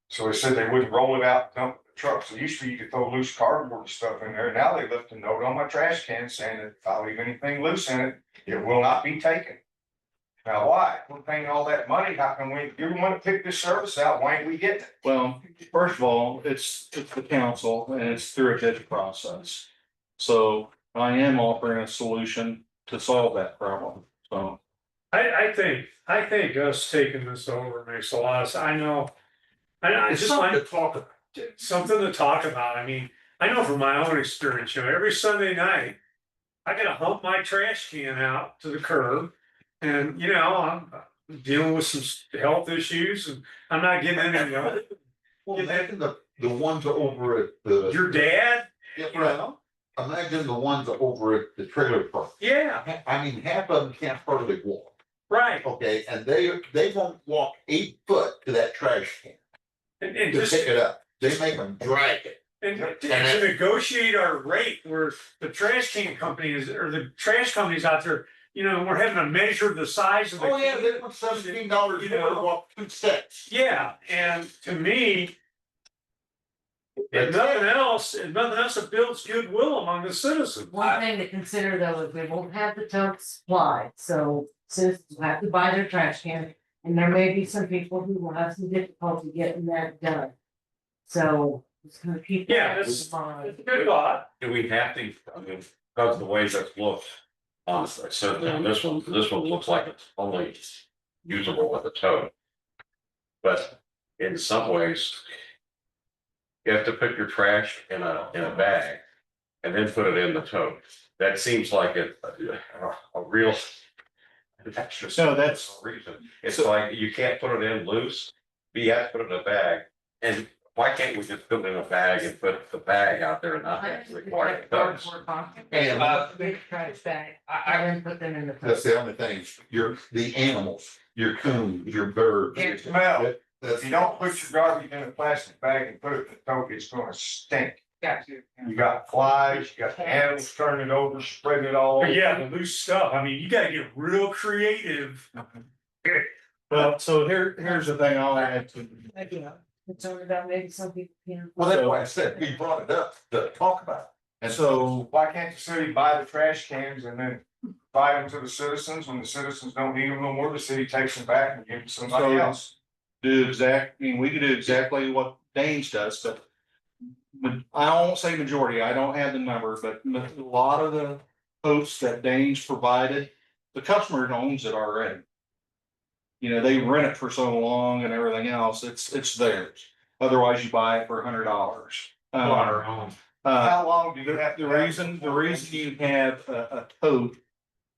So they said they wouldn't roll it out, dump it in the truck. So usually you could throw loose cardboard and stuff in there. Now they left a note on my trash can saying that if I leave anything loose in it, it will not be taken. Now, why? We're paying all that money. How can you want to pick this service out? Why ain't we getting it? Well, first of all, it's the council and it's through a bid process. So I am offering a solution to solve that problem, so. I think us taking this over makes a lot of sense. I know. I It's just something like to talk about. something to talk about. I mean, I know from my own experience, every Sunday night, I gotta hump my trash can out to the curb. And, I'm dealing with some health issues and I'm not getting any, Well, imagine the ones over at the. your dad, Yeah, you right. know? Imagine the ones over at the trailer park. Yeah, I mean, half of them can't hardly walk, right. okay, and they won't walk 8 foot to that trash can And to just, pick it up. They make them drag it. and to negotiate our rate where the trash can companies or the trash companies out there, we're having to measure the size of the. Oh, yeah, they want $17 more to walk 2 steps. Yeah, and to me, if nothing else, it builds goodwill among the citizens. One thing to consider though, is we won't have the totes supplied, so citizens will have to buy their trash can. And there may be some people who will have some difficulty getting that done. So just gonna keep. Yeah, that that's- in mind. It's a good thought. Do we have to, I mean, because of the way that's looked, honestly, so this one looks like it's only usable with a tote. But in some ways. You have to put your trash in a bag and then put it in the tote. That seems like a real. That's just. No, that's- Reason, it's like you can't put it in loose, but you have to put it in a bag. And why can't we just put it in a bag and put the bag out there and not have to require totes? And Big trash bag, I didn't put them in the. that's the only thing, the animals, your coons, your birds. Can't smell. That's. If you don't put your garbage in a plastic bag and put it in the tote, it's gonna stink. You got flies, you got the animals turning it over, spreading it all over. Yeah, the loose stuff. I mean, you gotta get real creative. Well, so here's the thing I'll add to. It's only about maybe some people can. Well, that's why I said, we brought it up to talk about. And so, Why can't the city buy the trash cans and then buy them to the citizens? When the citizens don't need them no more, the city takes them back and gives them to somebody else. we could do exactly what Danes does, but. I won't say majority, I don't have the number, but a lot of the posts that Danes provided, the customer owns it already. They rent it for so long and everything else, it's theirs, otherwise you buy it for $100. How long do you have? The reason you have a tote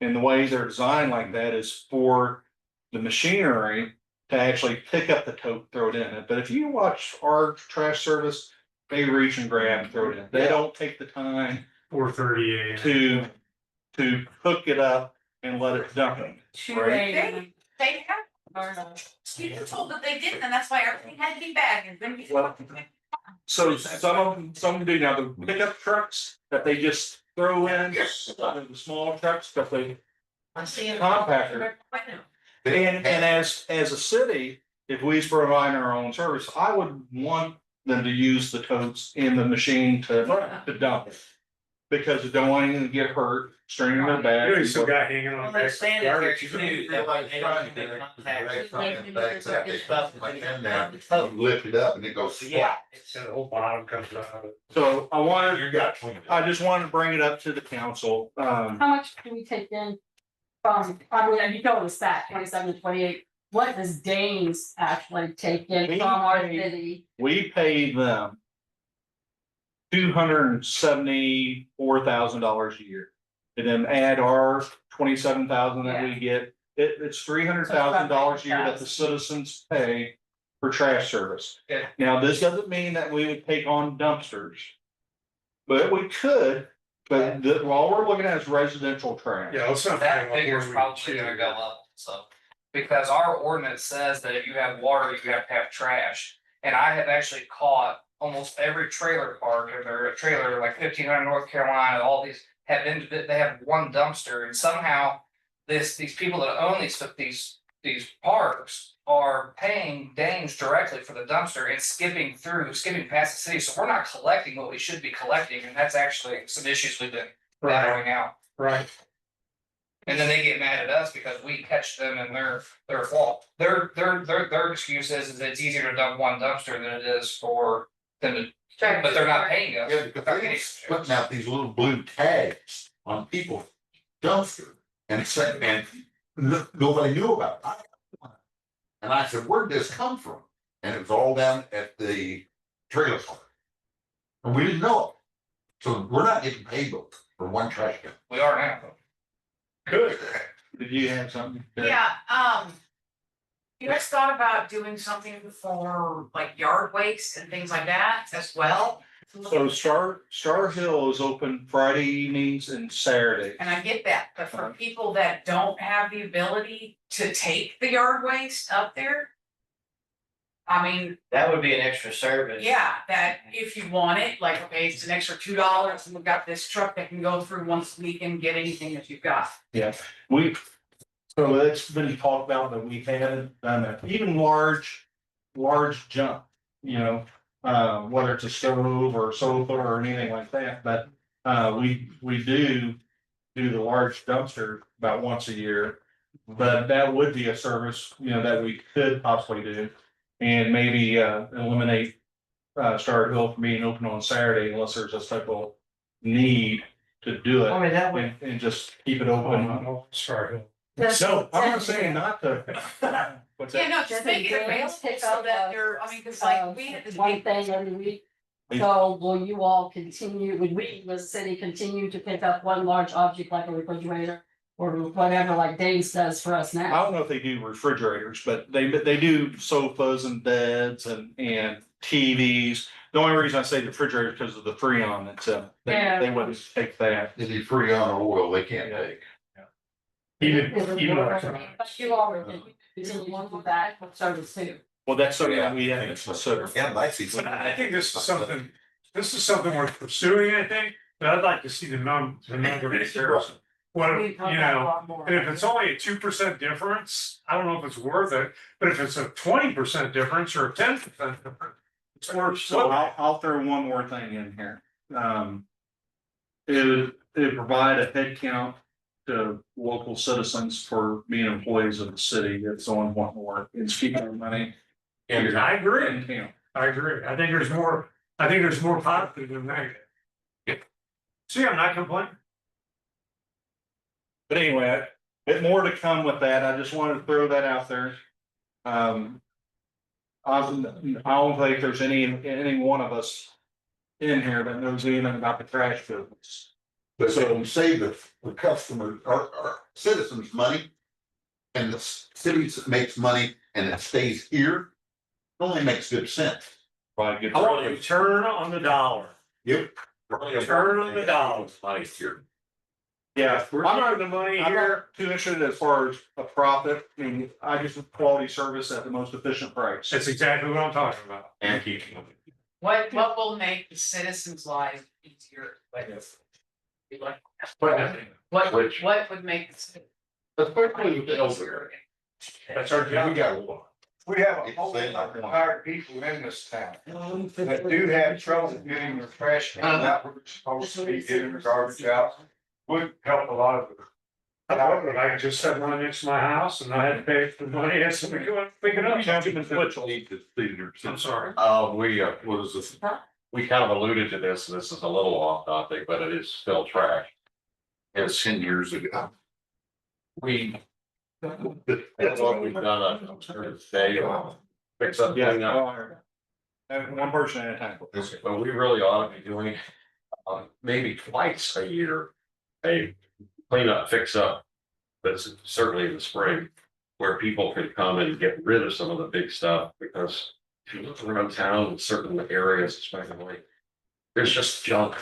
and the way they're designed like that is for the machinery to actually pick up the tote, throw it in it. But if you watch our trash service, they reach and grab and throw it in. They don't take the time 4:30 to hook it up and let it dump it. Right? They have, you were told that they didn't, and that's why everything had to be bagged and then. Well, So some of them do now, the pickup trucks that they just throw in, the small trucks that they I see it. compactor. I know. And as a city, if we provide our own service, I would want them to use the totes in the machine to dump it. Because they don't want anything to get hurt, straining their bag. You still got hanging on. Well, they're sanitary too, that way they don't Trying to make contact. Lift it up and it goes. Yeah. The whole bottom comes out of it. So I wanted, You got 20. I just wanted to bring it up to the council. How much do we take in from, you told us that, 27 to 28, what does Danes actually take in We from our pay- city? We pay them $274,000 a year. And then add our 27,000 that we get, it's $300,000 a year that the citizens pay for trash service. Yeah. Now, this doesn't mean that we would take on dumpsters. But we could, but all we're looking at is residential trash. Yeah, let's not. That figure's probably gonna go up, so. Because our ordinance says that if you have water, you have to have trash. And I have actually caught almost every trailer park, or their trailer, like 1500 North Carolina, all these have been, they have one dumpster, and somehow. These people that own these parks are paying Danes directly for the dumpster and skipping past the city, so we're not collecting what we should be collecting, and that's actually some issues we've been battling out. Right. And then they get mad at us because we catch them in their fault. Their excuse is it's easier to dump one dumpster than it is for them to, but they're not paying us. Yeah, because they're putting out these little blue tags on people's dumpster. And it's like, and nobody knew about it. And I said, where'd this come from? And it was all down at the trailer park. And we didn't know it. So we're not getting paid for one trash can. We are now. Good. Did you have something? Yeah, you guys thought about doing something for like yard waste and things like that as well? So Star Hill is open Friday evenings and Saturday. And I get that, but for people that don't have the ability to take the yard waste up there. I mean, That would be an extra service. yeah, that if you want it, like, okay, it's an extra $2 and we've got this truck that can go through once a week and get anything that you've got. So it's been talked about that we haven't done that, even large junk, you know. Whether it's a stove or sofa or anything like that, but we do the large dumpster about once a year. But that would be a service, you know, that we could possibly do. And maybe eliminate Star Hill from being open on Saturday unless there's a type of need to do I it mean, that would, and just keep it open. Sorry. So I'm not saying not to. What's that? Yeah, no, just make it available so that they're, I mean, cause like we had to One thing every week. So will you all continue, would we, as a city, continue to pick up one large object like a refrigerator? Or whatever, like Dave's does for us I now? don't know if they do refrigerators, but they do sofas and beds and TVs. The only reason I say refrigerator is because of the Freon that's Yeah. they wouldn't take that. Is it free on oil? They can't take. Even But you all would continue with that service too. Well, that's something that we have to consider. I see. But I think this is something worth pursuing, I think, but I'd like to see the number of what, you know, and if it's only a 2% difference, I don't know if it's worth it, but if it's a 20% difference or a 10% difference. It's worth. So I'll throw one more thing in here. It would provide a head count to local citizens for being employees of the city if someone want more. It's keeping their money. And I agree, in town. I agree, I think there's more positive than negative. See, I'm not complaining. But anyway, a bit more to come with that. I just wanted to throw that out there. I don't think there's any one of us in here that knows anything about the trash business. But so we save the customers, our citizens money. And the city makes money and it stays here. It only makes good sense. Probably good. I want to turn on the dollar. Yep. Turn on the dollar. Money's here. Yeah, We're I'm keeping not, the money I'm here. not too interested as far as a profit. I mean, I just want quality service at the most efficient price. That's exactly what I'm talking about. And keeping them. What will make the citizens' lives easier, like, Which- what would make the city? Especially with the elderly. That's our We job. got one. We have a whole lot of retired people in this town that do have trouble getting their trash cans out where it's supposed to be, getting their garbage out. Would help a lot of it. I could just set one next to my house and I had to pay for the money, and somebody go and pick it up. Councilman Twitchell. I'm sorry. What is this? We kind of alluded to this, and this is a little off topic, but it is still trash. It's 10 years ago. We. That's what we've done on today, fix up, clean up. And one person at a time. But we really ought to be doing, maybe twice a year, a cleanup, fix up. But certainly in the spring, where people could come and get rid of some of the big stuff, because if you look around town in certain areas, especially, there's just junk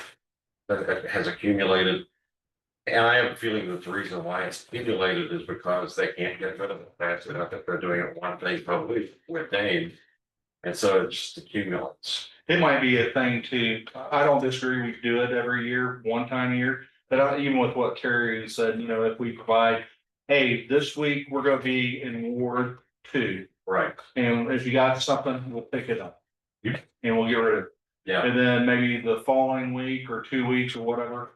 that has accumulated. And I have a feeling that the reason why it's accumulated is because they can't get rid of it fast enough, that they're doing it one thing probably with Dane. And so it just accumulates. It might be a thing too. I don't disagree. We do it every year, one time a year. But even with what Terry said, you know, if we provide, hey, this week we're gonna be in Ward 2. Right. And if you got something, we'll pick it up. Yeah. And we'll get rid of it. Yeah. And then maybe the following week or 2 weeks or whatever,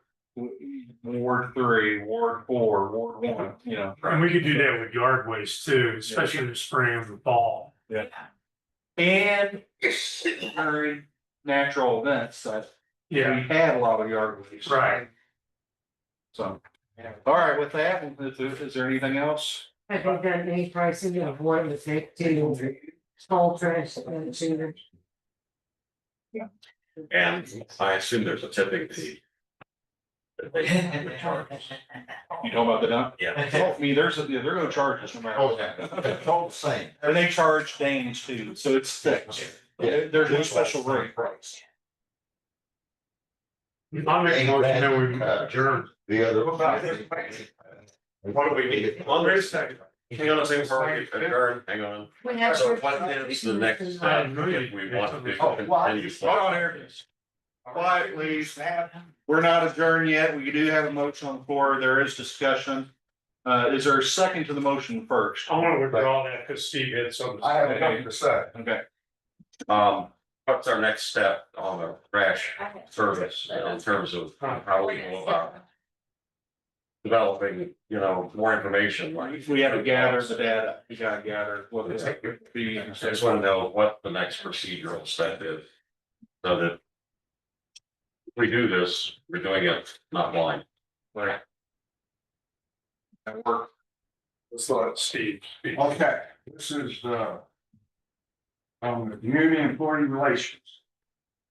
Ward 3, Ward 4, Ward 1, you know. And we could do that with yard waste too, especially in the spring and the fall. Yeah. And during natural events that we had a lot of yard waste. Right. So, all right, with that, is there anything else? I think that any pricing of what it would take to small trash and shooters. And I assume there's a tipping fee. You talking about the dump? Yeah. I mean, they're gonna charge us no matter Oh, what. yeah, it's all the same. And they charge Danes too, so it's fixed. There's no special rate. I'll make a motion that we adjourn. The other. What do we need? Well, there's a second. Hang on a second, before we adjourn, hang on. We have So to- what is the next step if we want to Oh, well, continue? hold on here. Quiet, please. We're not adjourned yet. We do have a motion on the floor. There is discussion. Is there a second to the motion first? I want to withdraw that because Steve had something. I have nothing to say. Okay. What's our next step on the trash service in terms of how we go about developing, more information, like. We have to gather the data. We gotta gather what it's. I just want to know what the next procedural step is, so that if we do this, we're doing it not blind. Right. That work. Let's let Steve speak. Okay, this is, community employee relations.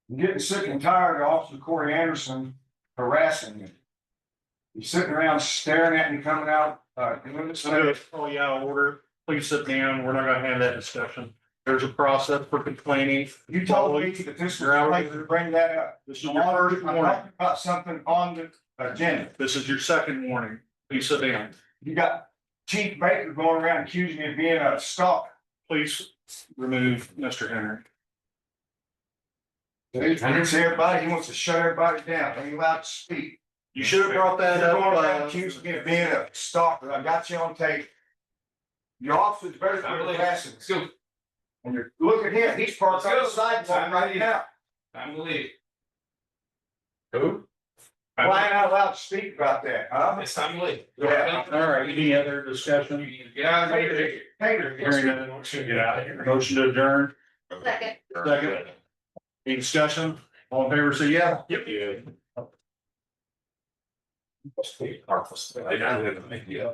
I'm getting sick and tired of Officer Corey Anderson harassing me. He's sitting around staring at me coming out, doing this. Oh, yeah, order. Please sit down. We're not gonna have that discussion. There's a process for complaining. You told me that this was late to bring that up. This is your first I'm warning. talking about something on the agenda. This is your second warning. Please sit down. You got Chief Baker going around accusing me of being a stalker. Please remove Mr. Henry. He's everybody, he wants to shut everybody down, ain't allowed to speak. You should have brought that You're going around up. accusing me of being a stalker, I got you on tape. Your officer's better than harassing. And you're, look at him, he's parked on the sidewalk right now. I'm leaving. Who? Why ain't I allowed to speak about that, huh? It's time to leave. Yeah. All right, any other discussion? Get out of here. Tater, Hearing none. Get out of here. Motion to adjourn. Second. Second. Any discussion? All in favor, say yeah. Yep. I don't have an idea.